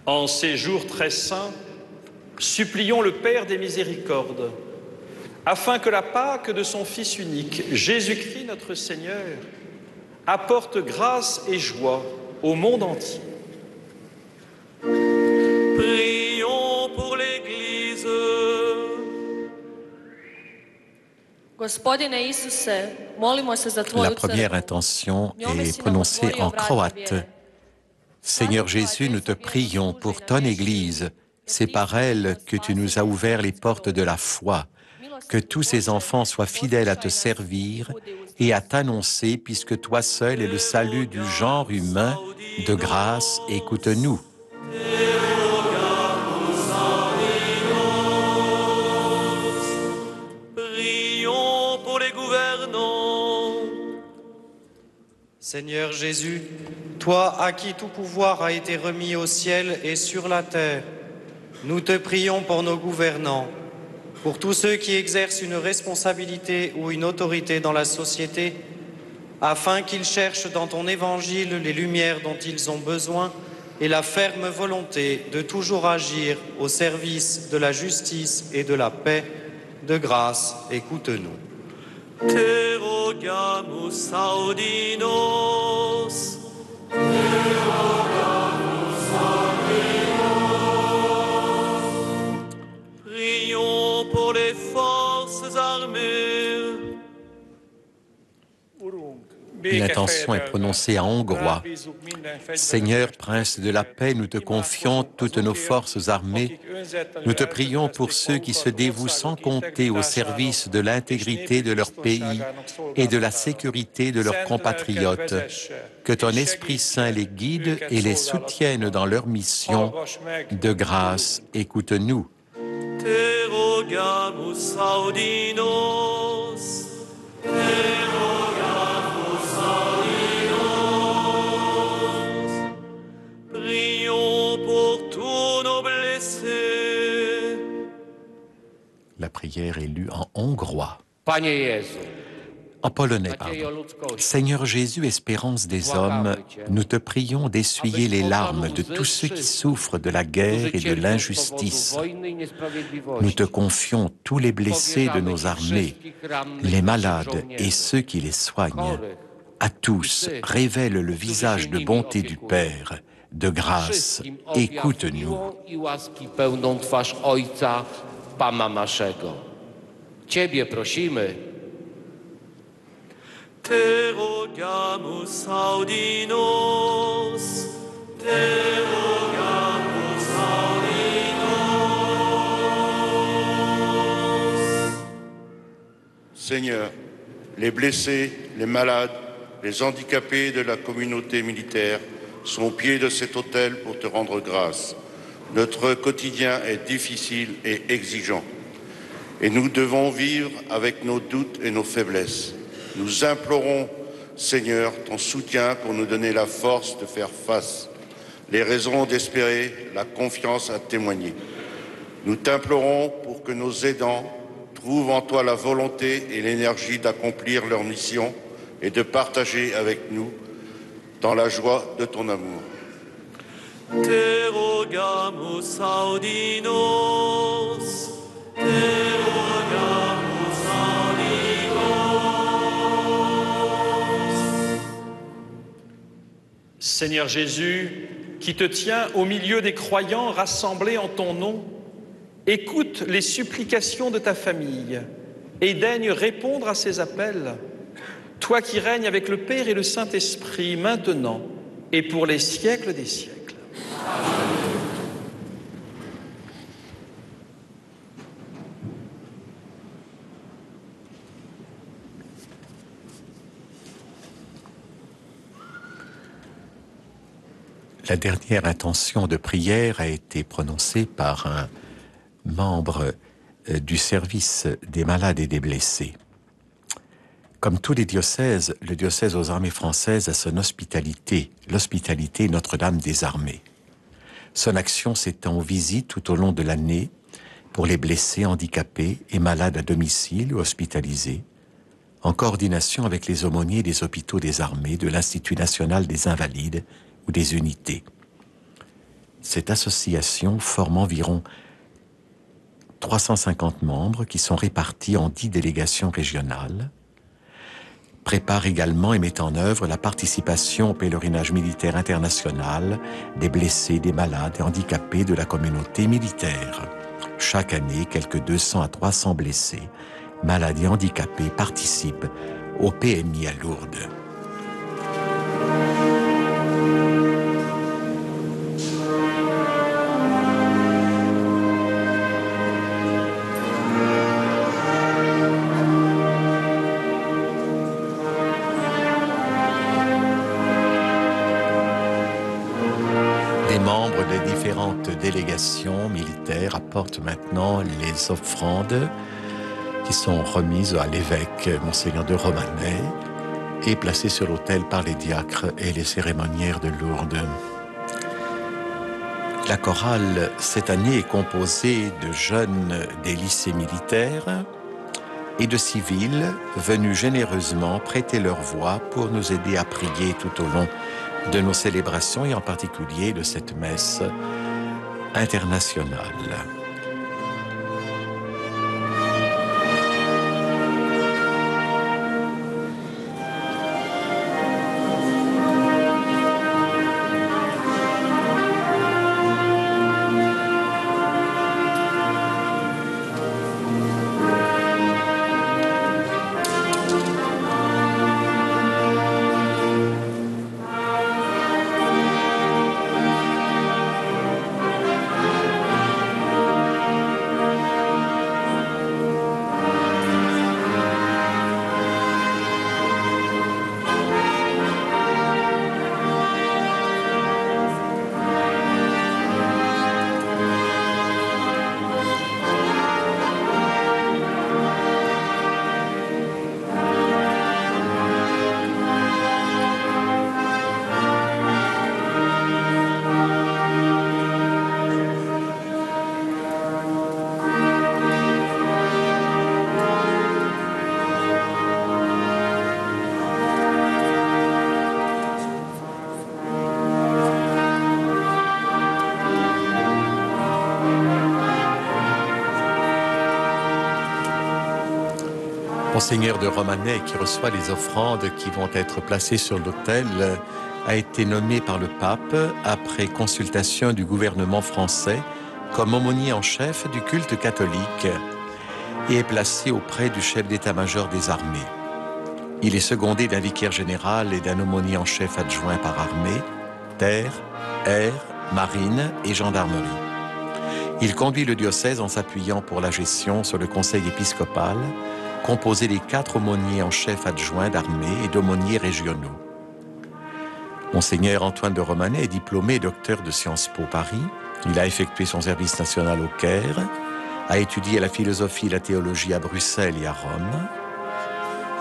En ces jours très saints, supplions le Père des miséricordes, afin que la Pâque de son Fils unique, Jésus-Christ notre Seigneur, apporte grâce et joie au monde entier. Prions pour l'Église. Gospodine Isuse, molimo se za tvoju La première crkvu. intention Njome est si nam prononcée otvorio en vrata croate. vjere. Seigneur Jésus, nous te prions pour ton Église. C'est par elle que tu nous as ouvert les portes de la foi. Que tous ces enfants soient fidèles à te servir et à t'annoncer, puisque toi seul es le salut du genre humain. De grâce, écoute-nous. Prions pour les gouvernants. Seigneur Jésus, toi à qui tout pouvoir a été remis au ciel et sur la terre, nous te prions pour nos gouvernants, pour tous ceux qui exercent une responsabilité ou une autorité dans la société, afin qu'ils cherchent dans ton évangile les lumières dont ils ont besoin et la ferme volonté de toujours agir au service de la justice et de la paix. De grâce, écoute-nous. Te rogamus audinos. Prions pour les forces armées. L'intention est prononcée en hongrois. Seigneur, Prince de la paix, nous te confions toutes nos forces armées. Nous te prions pour ceux qui se dévouent sans compter au service de l'intégrité de leur pays et de la sécurité de leurs compatriotes. Que ton Esprit Saint les guide et les soutienne dans leur mission. De grâce, écoute-nous. Te rogamus audinos. Prions pour tous nos blessés. La prière est lue en hongrois. Panie Jezu, En polonais, pardon. nadziejo ludzkości, Seigneur Jésus, espérance des hommes, nous te prions d'essuyer les larmes de tous ceux qui souffrent de la guerre et de l'injustice. Nous te confions tous les blessés de nos armées, les malades et ceux qui les soignent. À tous, révèle le visage de bonté du Père. De grâce, écoute-nous. I łaski pełną twarz Ojca, Pana naszego. Ciebie prosimy. Te rogamus audinos. Te rogamus audinos. Seigneur, les blessés, les malades, les handicapés de la communauté militaire sont au pied de cet autel pour te rendre grâce. Notre quotidien est difficile et exigeant, et nous devons vivre avec nos doutes et nos faiblesses. Nous implorons, Seigneur, ton soutien pour nous donner la force de faire face, les raisons d'espérer, la confiance à témoigner. Nous t'implorons pour que nos aidants trouvent en toi la volonté et l'énergie d'accomplir leur mission et de partager avec nous dans la joie de ton amour. Te rogamus audinos. Te rogamus audinos. Seigneur Jésus, qui te tiens au milieu des croyants rassemblés en ton nom, écoute les supplications de ta famille et daigne répondre à ces appels. Toi qui règnes avec le Père et le Saint-Esprit, maintenant et pour les siècles des siècles. La dernière intention de prière a été prononcée par un membre du service des malades et des blessés. Comme tous les diocèses, le diocèse aux armées françaises a son hospitalité, l'hospitalité Notre-Dame des Armées. Son action s'étend aux visites tout au long de l'année pour les blessés, handicapés et malades à domicile ou hospitalisés, en coordination avec les aumôniers des hôpitaux des armées, de l'Institut national des invalides ou des unités. Cette association forme environ 350 membres qui sont répartis en 10 délégations régionales, prépare également et met en œuvre la participation au pèlerinage militaire international des blessés, des malades et handicapés de la communauté militaire. Chaque année, quelques 200 à 300 blessés, malades et handicapés participent au PMI à Lourdes. Les différentes délégations militaires apportent maintenant les offrandes qui sont remises à l'évêque Monseigneur de Romanet et placées sur l'autel par les diacres et les cérémoniaires de Lourdes. La chorale, cette année, est composée de jeunes des lycées militaires et de civils venus généreusement prêter leur voix pour nous aider à prier tout au long de nos célébrations et en particulier de cette messe internationale. Monseigneur de Romanet, qui reçoit les offrandes qui vont être placées sur l'autel, a été nommé par le pape, après consultation du gouvernement français, comme aumônier en chef du culte catholique et est placé auprès du chef d'état-major des armées. Il est secondé d'un vicaire général et d'un aumônier en chef adjoint par armée, terre, air, marine et gendarmerie. Il conduit le diocèse en s'appuyant pour la gestion sur le conseil épiscopal, composé des 4 aumôniers en chef adjoints d'armée et d'aumôniers régionaux. Monseigneur Antoine de Romanet est diplômé et docteur de Sciences Po Paris. Il a effectué son service national au Caire, a étudié la philosophie et la théologie à Bruxelles et à Rome.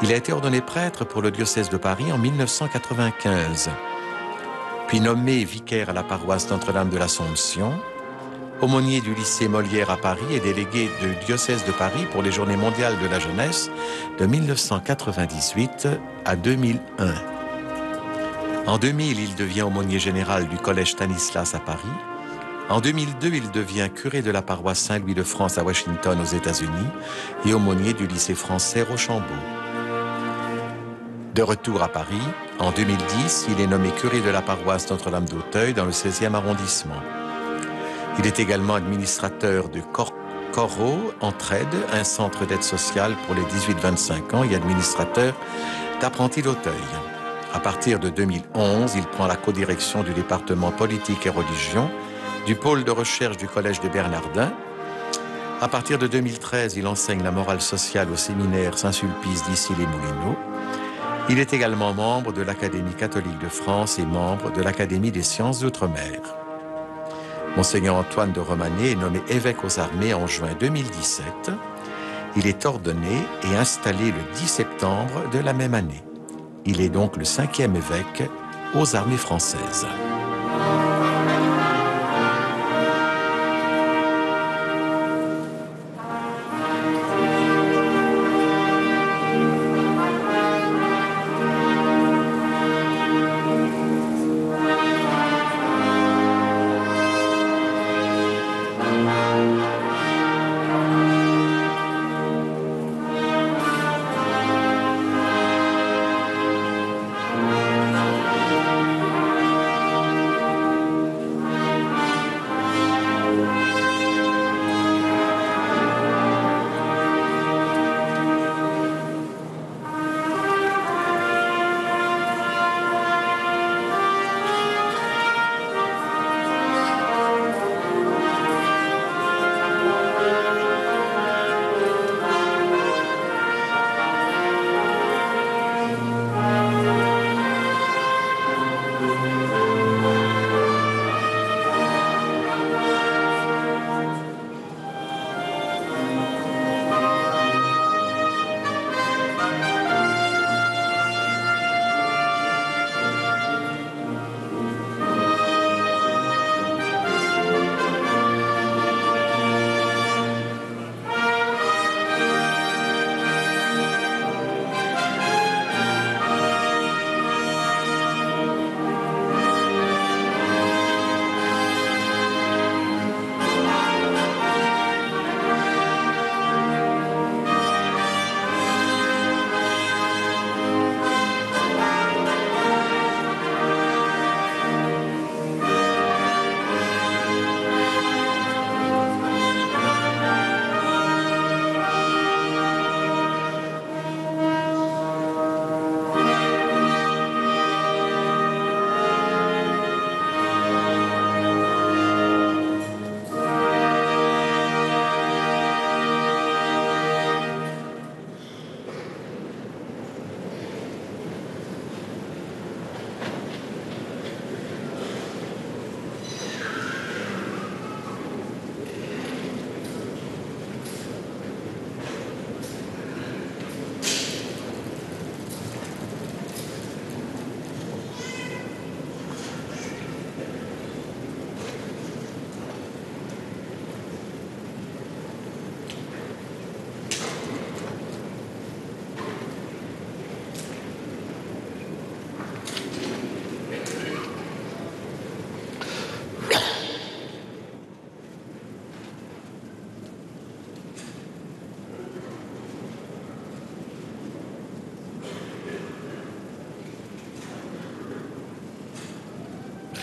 Il a été ordonné prêtre pour le diocèse de Paris en 1995, puis nommé vicaire à la paroisse Notre-Dame de l'Assomption, aumônier du lycée Molière à Paris et délégué du diocèse de Paris pour les Journées mondiales de la jeunesse de 1998 à 2001. En 2000, il devient aumônier général du collège Stanislas à Paris. En 2002, il devient curé de la paroisse Saint-Louis de France à Washington aux États-Unis et aumônier du lycée français Rochambeau. De retour à Paris, en 2010, il est nommé curé de la paroisse Notre-Dame d'Auteuil dans le 16e arrondissement. Il est également administrateur de Coro Entraide, un centre d'aide sociale pour les 18-25 ans et administrateur d'Apprentis d'Auteuil. À partir de 2011, il prend la codirection du département politique et religion du pôle de recherche du collège des Bernardins. À partir de 2013, il enseigne la morale sociale au séminaire Saint-Sulpice d'Issy-les-Moulineaux. Il est également membre de l'Académie catholique de France et membre de l'Académie des sciences d'outre-mer. Monseigneur Antoine de Romanet est nommé évêque aux armées en juin 2017. Il est ordonné et installé le 10 septembre de la même année. Il est donc le 5e évêque aux armées françaises.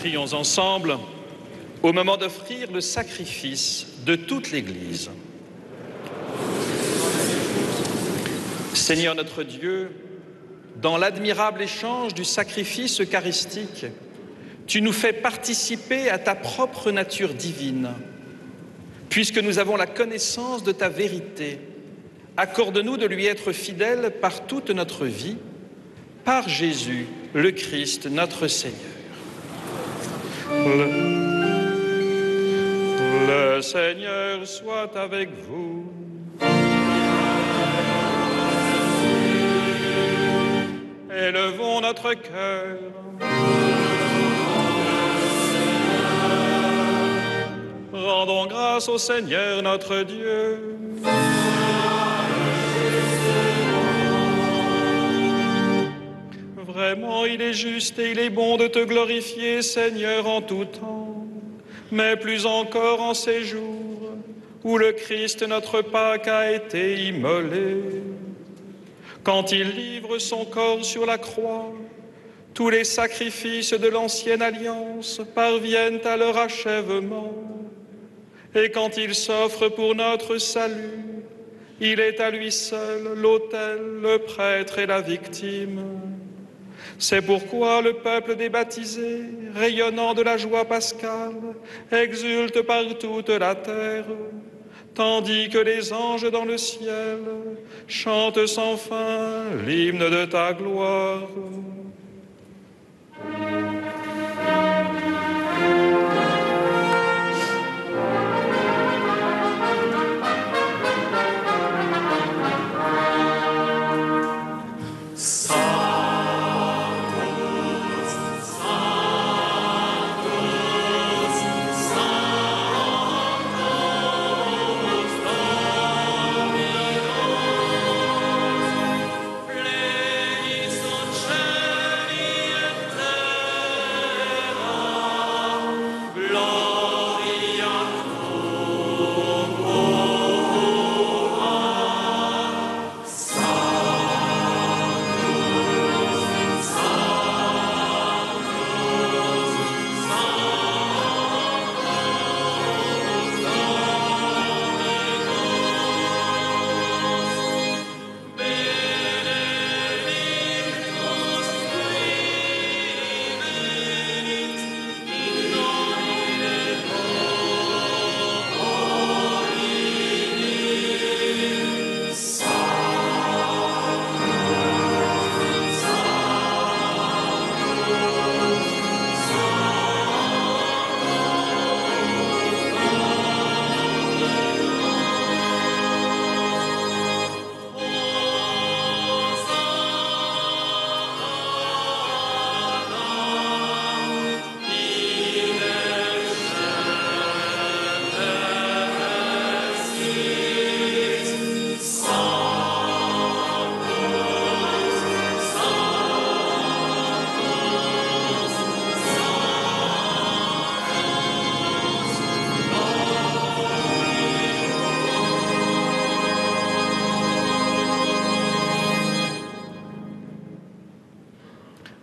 Prions ensemble au moment d'offrir le sacrifice de toute l'Église. Seigneur notre Dieu, dans l'admirable échange du sacrifice eucharistique, tu nous fais participer à ta propre nature divine. Puisque nous avons la connaissance de ta vérité, accorde-nous de lui être fidèles par toute notre vie, par Jésus, le Christ, notre Seigneur. Le Seigneur soit avec vous. Élevons notre cœur. Rendons grâce au Seigneur notre Dieu. Vraiment, il est juste et il est bon de te glorifier, Seigneur, en tout temps, mais plus encore en ces jours où le Christ, notre Pâque, a été immolé. Quand il livre son corps sur la croix, tous les sacrifices de l'ancienne alliance parviennent à leur achèvement. Et quand il s'offre pour notre salut, il est à lui seul l'autel, le prêtre et la victime. C'est pourquoi le peuple des baptisés, rayonnant de la joie pascale, exulte par toute la terre, tandis que les anges dans le ciel chantent sans fin l'hymne de ta gloire.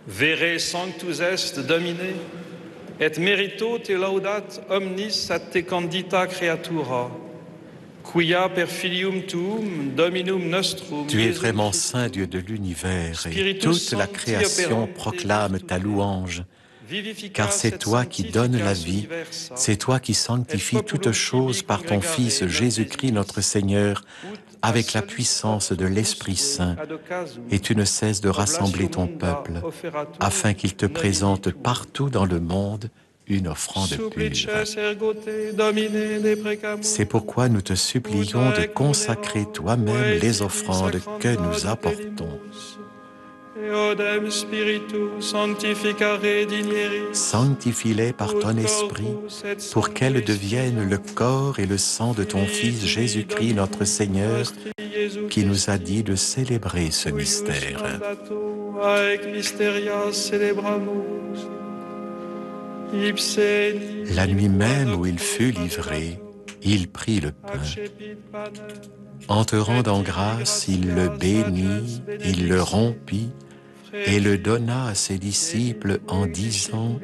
Vere sanctus est Domine, et merito te laudat omnis ad te candida creatura, quia per filium tuum Dominum nostrum. Tu es vraiment saint Dieu de l'univers et toute la création proclame ta louange. Car c'est toi qui donnes la vie, c'est toi qui sanctifies toutes choses par ton Fils Jésus-Christ notre Seigneur, avec la puissance de l'Esprit Saint, et tu ne cesses de rassembler ton peuple, afin qu'il te présente partout dans le monde une offrande pure. C'est pourquoi nous te supplions de consacrer toi-même les offrandes que nous apportons. Sanctifie-les par ton esprit pour qu'elles deviennent le corps et le sang de ton Fils Jésus-Christ notre Seigneur, qui nous a dit de célébrer ce mystère. La nuit même où il fut livré, il prit le pain. En te rendant grâce, il le bénit, il le rompit, et le donna à ses disciples en disant :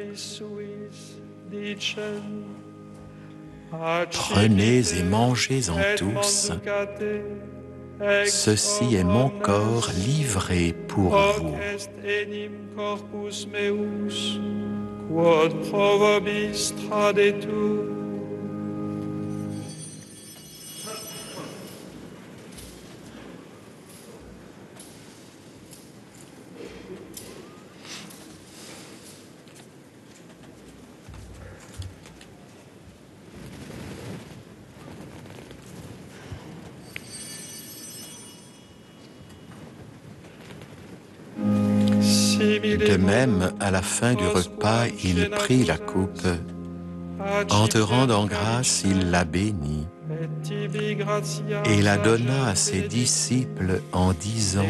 Prenez et mangez-en tous. Ceci est mon corps livré pour vous. Quod pro vobis tradetur. De même, à la fin du repas, il prit la coupe. En te rendant grâce, il la bénit et la donna à ses disciples en disant :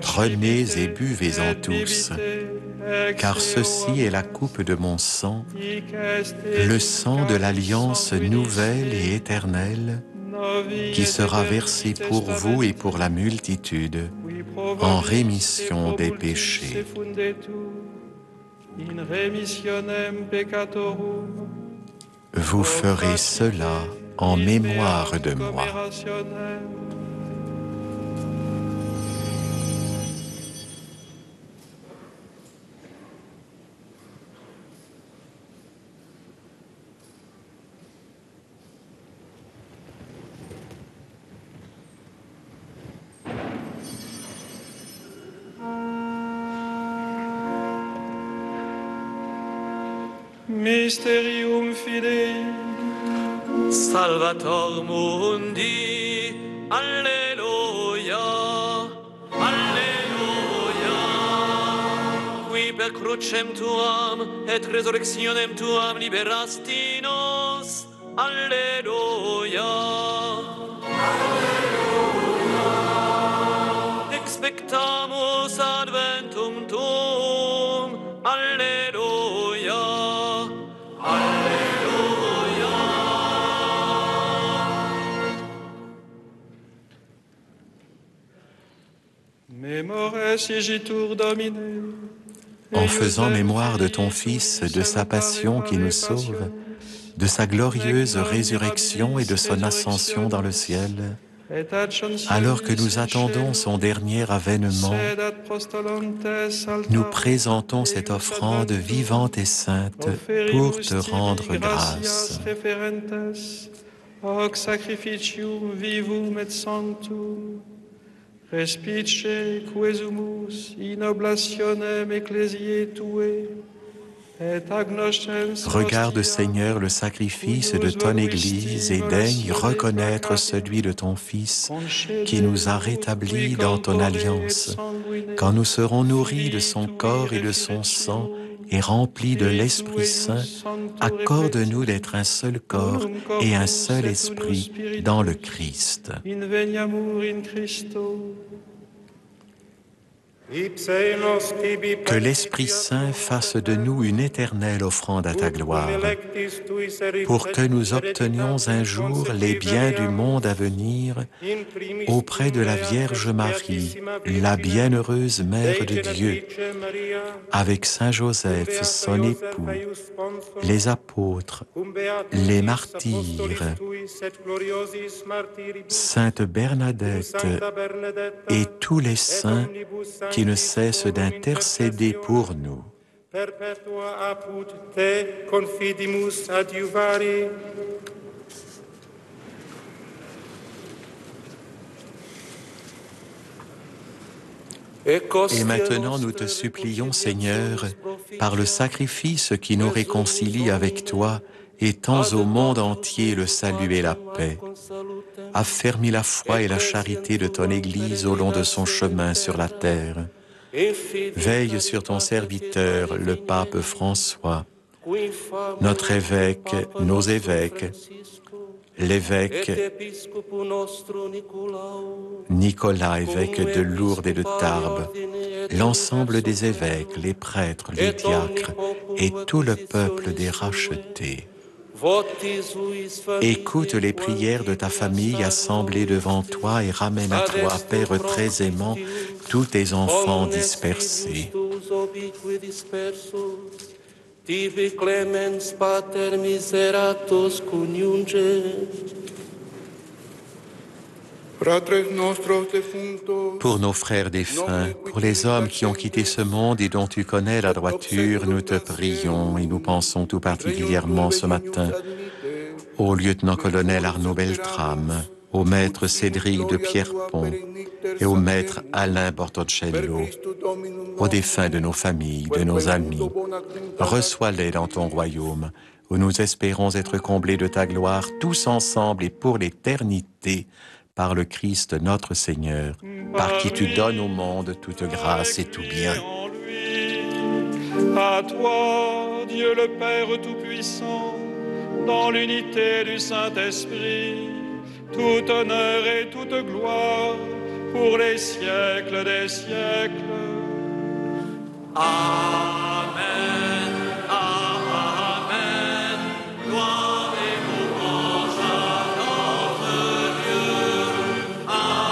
Prenez et buvez-en tous, car ceci est la coupe de mon sang, le sang de l'alliance nouvelle et éternelle, qui sera versé pour vous et pour la multitude, en rémission des péchés. Vous ferez cela en mémoire de moi. Mysterium Fidei. Salvator mundi, alleluia, alleluia. Qui per crucem tuam et resurrectionem tuam liberasti nos, alleluia. Alleluia. Expectamus adventum tuum, alleluia. En faisant mémoire de ton Fils, de sa passion qui nous sauve, de sa glorieuse résurrection et de son ascension dans le ciel, alors que nous attendons son dernier avènement, nous présentons cette offrande vivante et sainte pour te rendre grâce. Hoc sacrificium vivum et sanctum, respice quesumus in oblationem ecclesiae tuae, et agnoscens. Regarde, Seigneur, le sacrifice de ton Église et daigne reconnaître celui de ton Fils qui nous a rétablis dans ton alliance. Quand nous serons nourris de son corps et de son sang et remplis de l'Esprit Saint, accorde-nous d'être un seul corps et un seul esprit dans le Christ. Que l'Esprit Saint fasse de nous une éternelle offrande à ta gloire, pour que nous obtenions un jour les biens du monde à venir auprès de la Vierge Marie, la bienheureuse Mère de Dieu, avec Saint Joseph, son époux, les apôtres, les martyrs, Sainte Bernadette et tous les saints qui ne cessent d'intercéder pour nous. Perpetua apud te confidimus adiuvari. Et maintenant, nous te supplions, Seigneur, par le sacrifice qui nous réconcilie avec toi et tends au monde entier le salut et la paix. Affermis la foi et la charité de ton Église au long de son chemin sur la terre. Veille sur ton serviteur, le pape François, notre évêque, nos évêques, l'évêque Nicolas, évêque de Lourdes et de Tarbes, l'ensemble des évêques, les prêtres, les diacres et tout le peuple des rachetés. Écoute les prières de ta famille assemblée devant toi et ramène à toi, Père très aimant, tous tes enfants dispersés. Tibi clemens pater miseratus coniunge. Pour nos frères défunts, pour les hommes qui ont quitté ce monde et dont tu connais la droiture, nous te prions et nous pensons tout particulièrement ce matin au lieutenant-colonel Arnaud Beltrame, au maître Cédric de Pierrepont et au maître Alain Bortocello, aux défunts de nos familles, de nos amis. Reçois-les dans ton royaume, où nous espérons être comblés de ta gloire, tous ensemble et pour l'éternité, par le Christ notre Seigneur, par qui tu donnes au monde toute grâce et tout bien. À toi, Dieu le Père Tout-Puissant, dans l'unité du Saint-Esprit, tout honneur et toute gloire pour les siècles des siècles. Amen, Amen, gloire et louange à notre Dieu. Amen,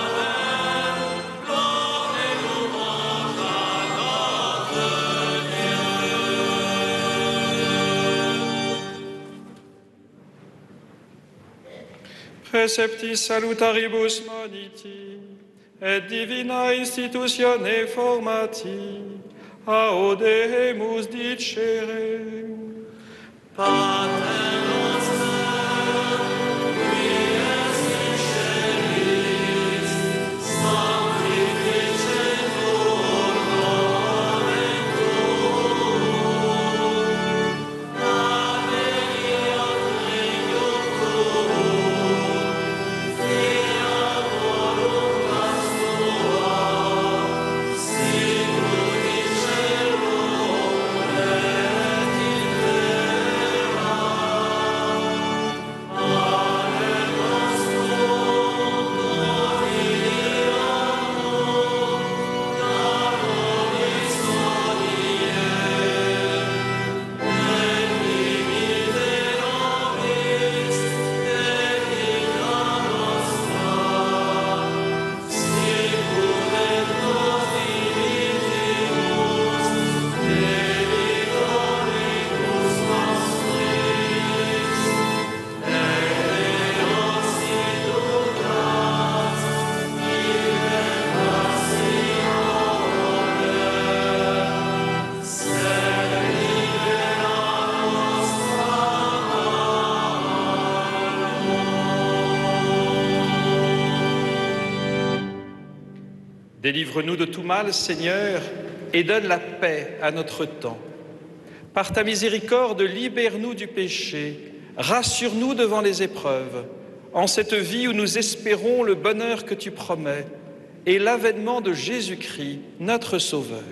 Amen, gloire et louange à notre Dieu. Preceptis salutaribus moniti, et divina institutione formati, audemus dicere. Pater noster, qui es in celis, sanctificetur nomen tuum, adveniat regnum tuum, fiat voluntas tua, sicut in cielo et in terra. Pane nostrum quotidianum da nobis hodie, et dimitte nobis debita nostra, sicut et nos dimittimus debitoribus nostris, et ne nos inducas in tentationem, sed libera nos Délivre-nous de tout mal, Seigneur, et donne la paix à notre temps. Par ta miséricorde, libère-nous du péché, rassure-nous devant les épreuves, en cette vie où nous espérons le bonheur que tu promets et l'avènement de Jésus-Christ, notre Sauveur.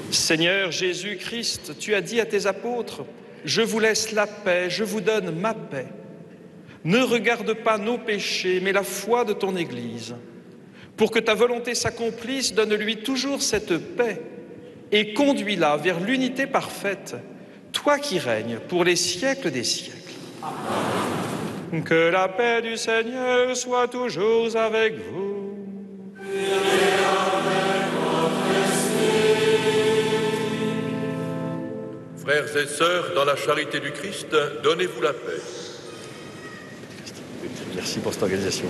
Seigneur Jésus-Christ, tu as dit à tes apôtres, « Je vous laisse la paix, je vous donne ma paix. Ne regarde pas nos péchés, mais la foi de ton Église. Pour que ta volonté s'accomplisse, donne-lui toujours cette paix et conduis-la vers l'unité parfaite, toi qui règnes pour les siècles des siècles. Amen. Que la paix du Seigneur soit toujours avec vous. Frères et sœurs, dans la charité du Christ, donnez-vous la paix. Merci pour cette organisation.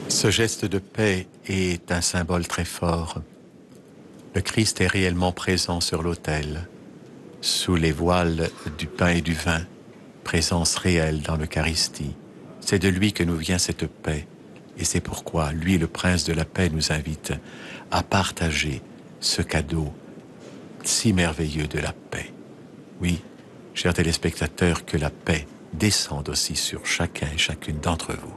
Ce geste de paix est un symbole très fort. Le Christ est réellement présent sur l'autel, sous les voiles du pain et du vin, présence réelle dans l'Eucharistie. C'est de lui que nous vient cette paix. Et c'est pourquoi lui, le prince de la paix, nous invite à partager ce cadeau si merveilleux de la paix. Oui, chers téléspectateurs, que la paix descende aussi sur chacun et chacune d'entre vous.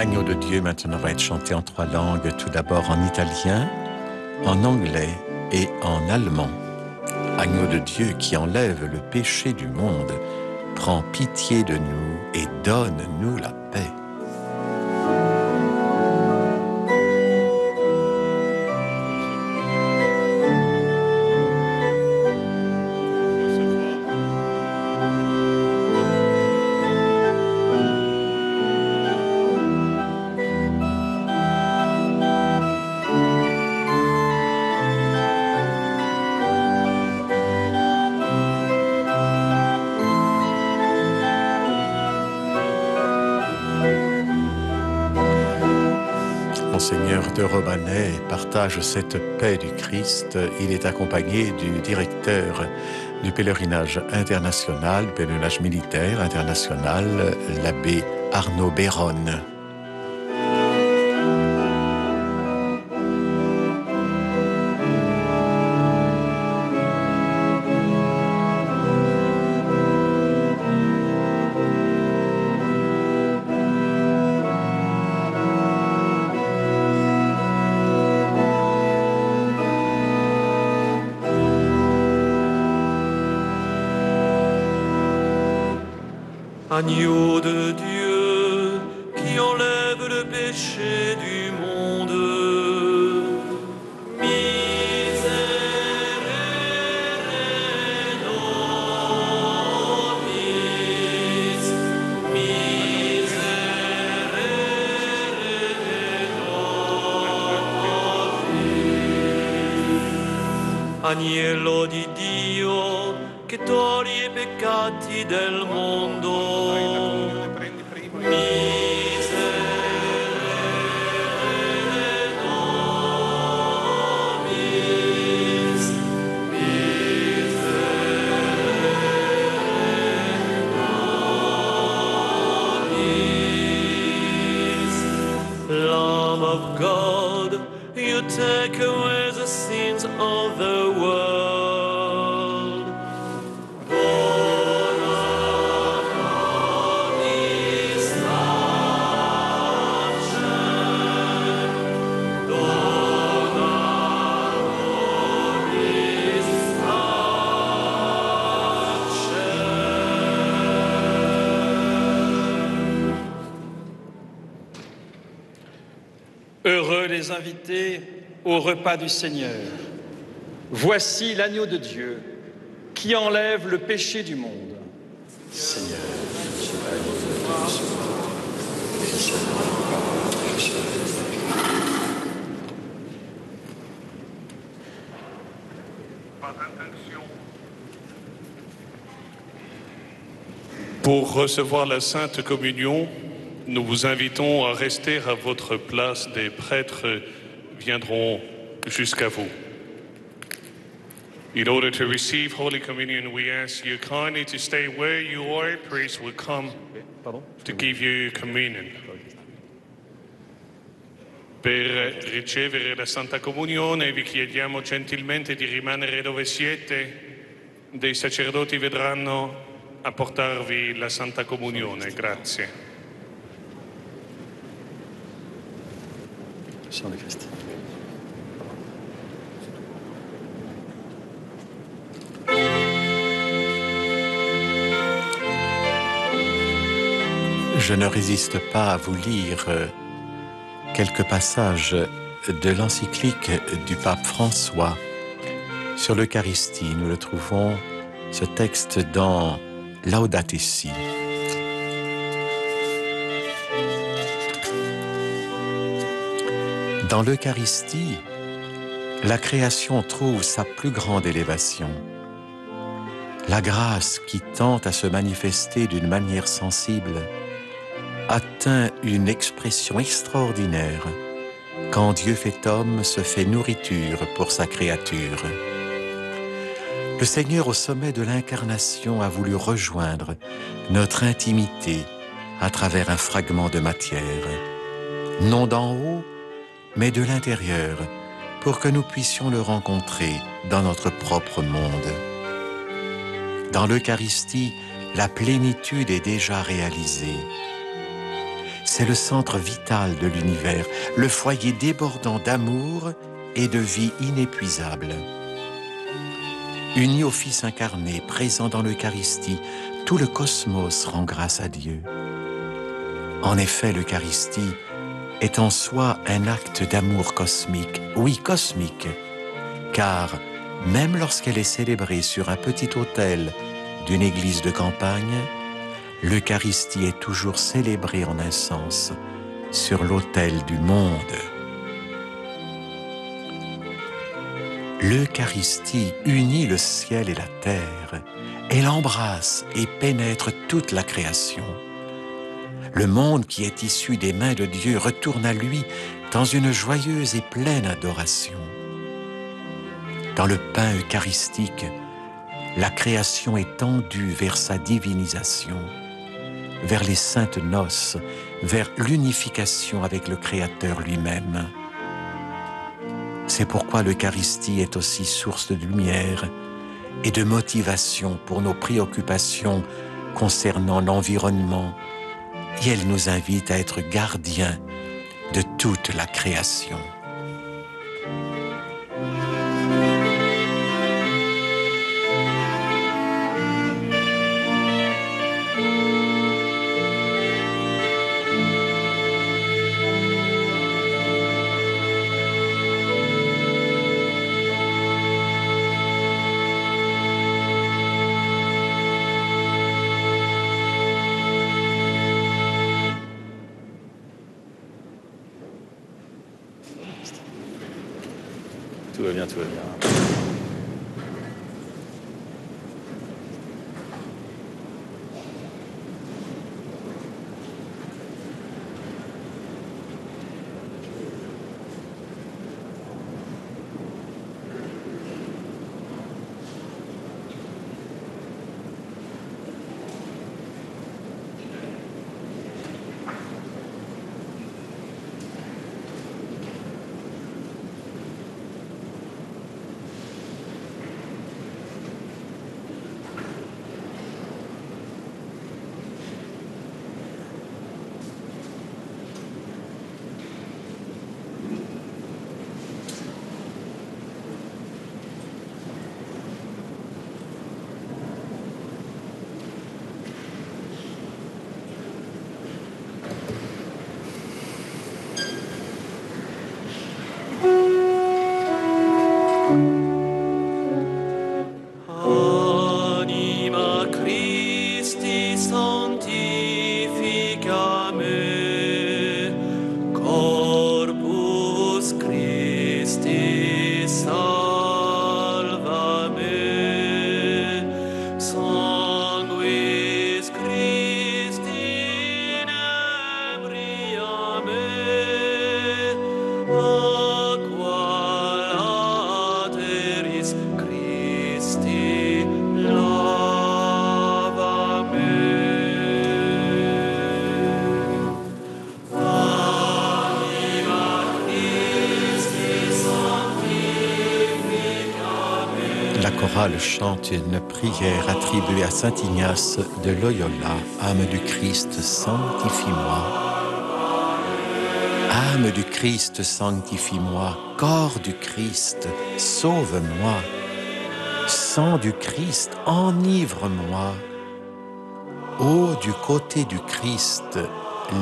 L'agneau de Dieu maintenant va être chanté en 3 langues, tout d'abord en italien, en anglais et en allemand. Agneau de Dieu qui enlève le péché du monde, prends pitié de nous et donne-nous la paix. Monseigneur de Romanet partage cette paix du Christ. Il est accompagné du directeur du pèlerinage international, pèlerinage militaire international, l'abbé Arnaud Béronne. Agneau de Dieu qui enlève le péché du monde, miserere nobis, miserere nobis. Agnello di Dio che toglie i peccati del mondo. Lamb of God, you take away the sins of the world. Heureux les invités au repas du Seigneur. Voici l'agneau de Dieu qui enlève le péché du monde. Seigneur, je suis pas Pour recevoir la Sainte Communion, nous vous invitons à rester à votre place. Des prêtres viendront jusqu'à vous. In order to receive Holy Communion, we ask you kindly to stay where you are. Priests will come to give you communion. Per ricevere la Santa Comunione vi chiediamo gentilmente di rimanere dove siete. Dei sacerdoti vedranno a portarvi la Santa Comunione. Grazie. Sang de Christ. Je ne résiste pas à vous lire quelques passages de l'encyclique du pape François sur l'Eucharistie. Nous le trouvons, ce texte, dans Laudate Si. Dans l'Eucharistie, la création trouve sa plus grande élévation. La grâce qui tend à se manifester d'une manière sensible atteint une expression extraordinaire quand Dieu fait homme se fait nourriture pour sa créature. Le Seigneur, au sommet de l'incarnation, a voulu rejoindre notre intimité à travers un fragment de matière, non d'en haut, mais de l'intérieur, pour que nous puissions le rencontrer dans notre propre monde. Dans l'Eucharistie, la plénitude est déjà réalisée. C'est le centre vital de l'univers, le foyer débordant d'amour et de vie inépuisable. Uni au Fils incarné, présent dans l'Eucharistie, tout le cosmos rend grâce à Dieu. En effet, l'Eucharistie est en soi un acte d'amour cosmique, oui, cosmique, car même lorsqu'elle est célébrée sur un petit autel d'une église de campagne, l'Eucharistie est toujours célébrée en un sens sur l'autel du monde. L'Eucharistie unit le ciel et la terre, elle embrasse et pénètre toute la création. Le monde qui est issu des mains de Dieu retourne à lui dans une joyeuse et pleine adoration. Dans le pain eucharistique, la création est tendue vers sa divinisation, vers les saintes noces, vers l'unification avec le Créateur lui-même. C'est pourquoi l'Eucharistie est aussi source de lumière et de motivation pour nos préoccupations concernant l'environnement, et elle nous invite à être gardiens de toute la création. Tout va bien, tout va bien. chorale chante une prière attribuée à saint Ignace de Loyola. Âme du Christ, sanctifie-moi. Âme du Christ, sanctifie-moi. Corps du Christ, sauve-moi. Sang du Christ, enivre-moi. Eau du côté du Christ,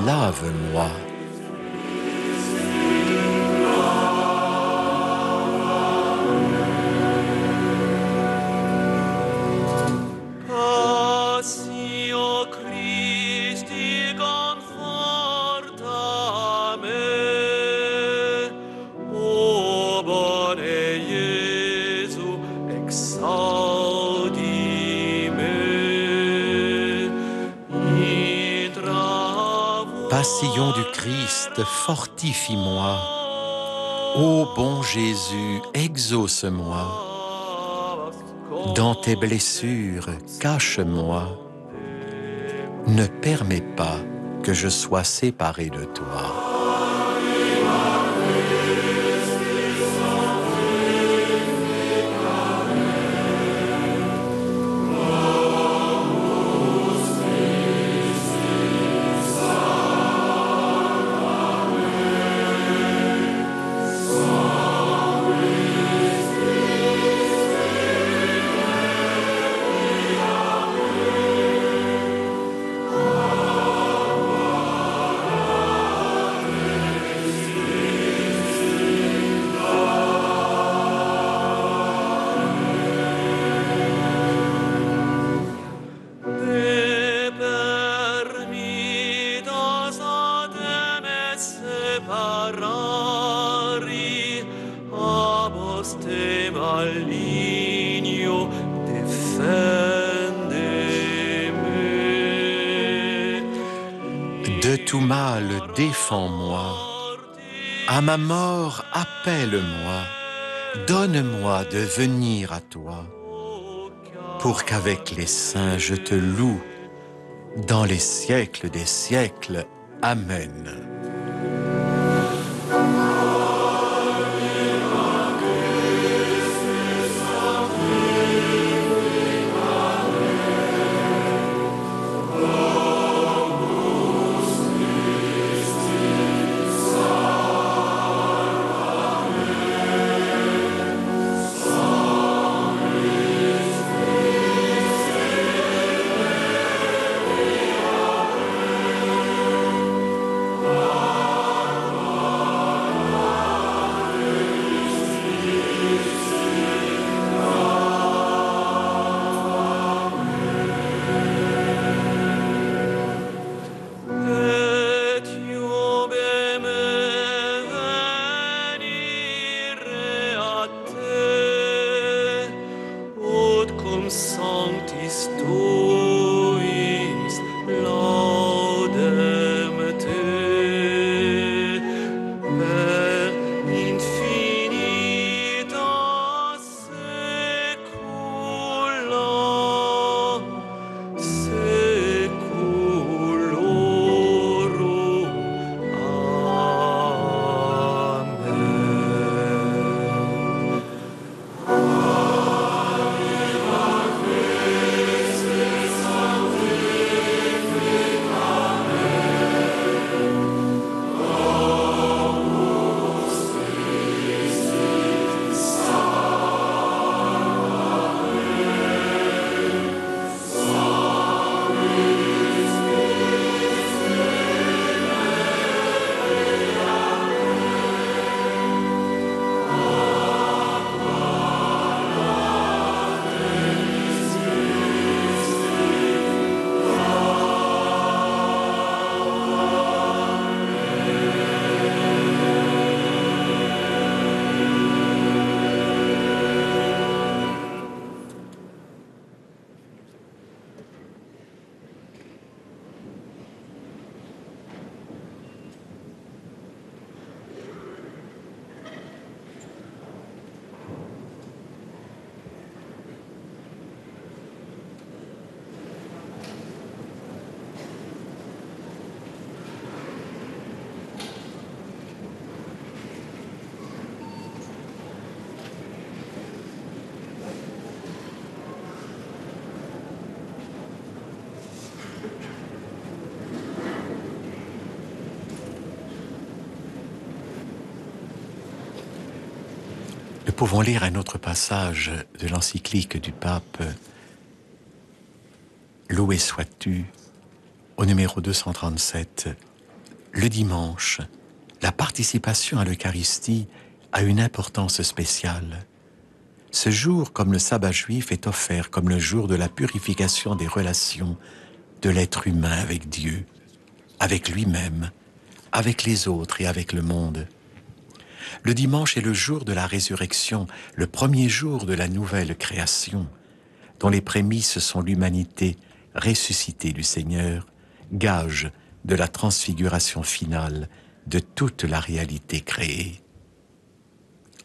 lave-moi. Sillon du Christ, fortifie-moi. Ô bon Jésus, exauce-moi. Dans tes blessures, cache-moi. Ne permets pas que je sois séparé de toi. maligno, defendeme. De tout mal, défends-moi. À ma mort, appelle-moi. Donne-moi de venir à toi, pour qu'avec les saints je te loue dans les siècles des siècles. Amen. Nous pouvons lire un autre passage de l'encyclique du pape Loué sois-tu, au numéro 237. Le dimanche, la participation à l'Eucharistie a une importance spéciale. Ce jour, comme le sabbat juif, est offert comme le jour de la purification des relations de l'être humain avec Dieu, avec lui-même, avec les autres et avec le monde. Le dimanche est le jour de la résurrection, le premier jour de la nouvelle création, dont les prémices sont l'humanité ressuscitée du Seigneur, gage de la transfiguration finale de toute la réalité créée.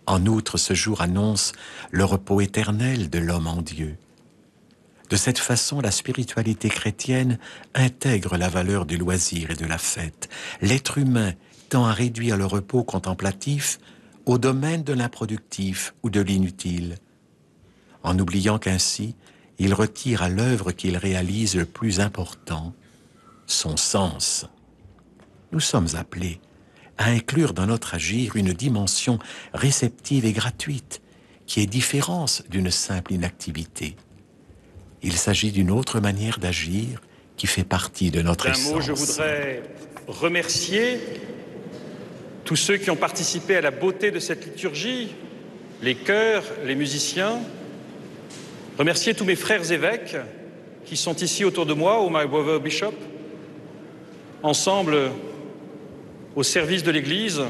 En outre, ce jour annonce le repos éternel de l'homme en Dieu. De cette façon, la spiritualité chrétienne intègre la valeur du loisir et de la fête. L'être humain tend à réduire le repos contemplatif au domaine de l'improductif ou de l'inutile, en oubliant qu'ainsi, il retire à l'œuvre qu'il réalise le plus important, son sens. Nous sommes appelés à inclure dans notre agir une dimension réceptive et gratuite, qui est différente d'une simple inactivité. Il s'agit d'une autre manière d'agir qui fait partie de notre essence. D'un mot, je voudrais remercier tous ceux qui ont participé à la beauté de cette liturgie, les chœurs, les musiciens, remercier tous mes frères évêques qui sont ici autour de moi, oh my brother bishop, ensemble, au service de l'Église,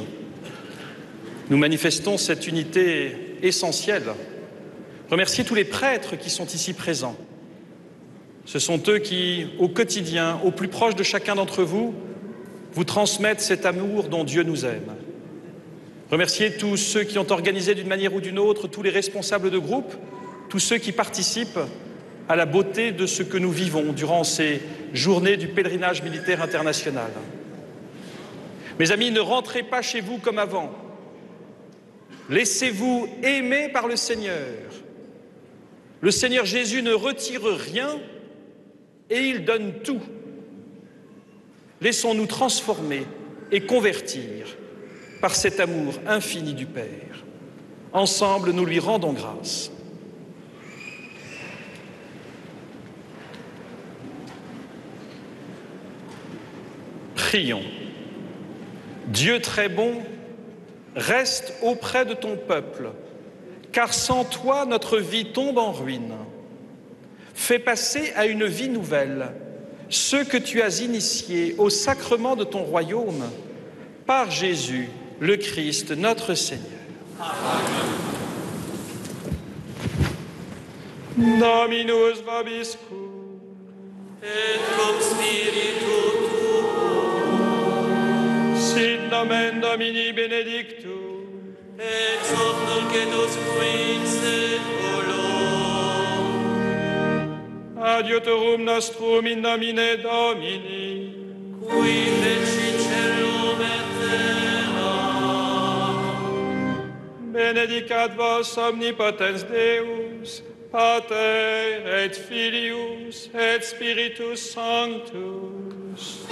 nous manifestons cette unité essentiel. Remercier tous les prêtres qui sont ici présents. Ce sont eux qui, au quotidien, au plus proche de chacun d'entre vous, vous transmettent cet amour dont Dieu nous aime. Remercier tous ceux qui ont organisé d'une manière ou d'une autre, tous les responsables de groupe, tous ceux qui participent à la beauté de ce que nous vivons durant ces journées du pèlerinage militaire international. Mes amis, ne rentrez pas chez vous comme avant. Laissez-vous aimer par le Seigneur. Le Seigneur Jésus ne retire rien et il donne tout. Laissons-nous transformer et convertir par cet amour infini du Père. Ensemble, nous lui rendons grâce. Prions. Dieu très bon, reste auprès de ton peuple, car sans toi, notre vie tombe en ruine. Fais passer à une vie nouvelle ceux que tu as initiés au sacrement de ton royaume, par Jésus, le Christ, notre Seigneur. Amen. Dominus vobiscum. Et cum spiritu tuo. Sit nomen Domini benedictum. Ex hoc nunc et usque in seculum. Adiutorum nostrum in nomine Domini. Qui feci celum et terra. Benedicat vos omnipotens Deus, Pater et Filius et Spiritus Sanctus.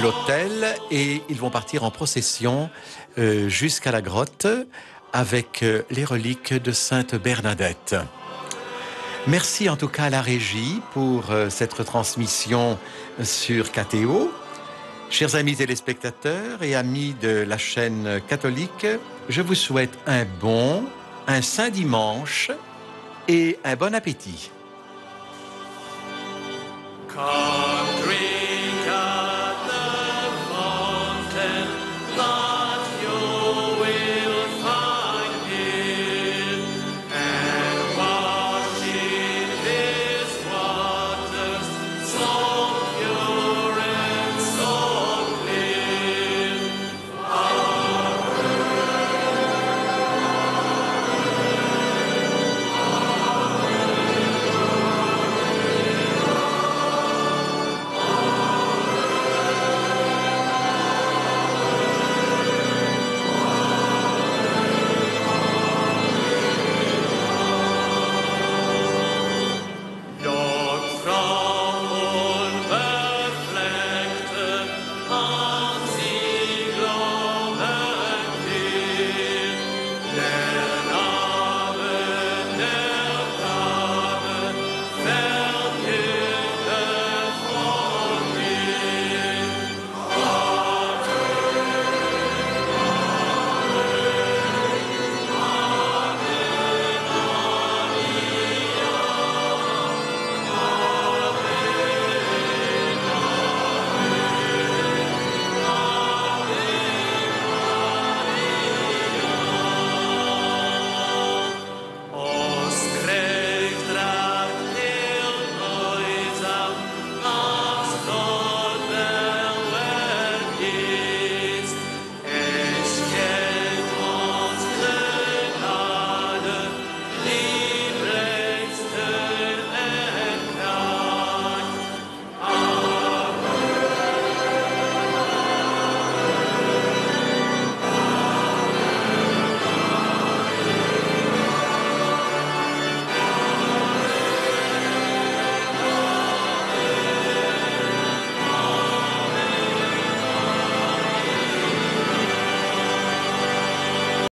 L'autel et ils vont partir en procession jusqu'à la grotte avec les reliques de Sainte Bernadette. Merci en tout cas à la régie pour cette retransmission sur KTO. Chers amis téléspectateurs et amis de la chaîne catholique, je vous souhaite un saint dimanche et un bon appétit.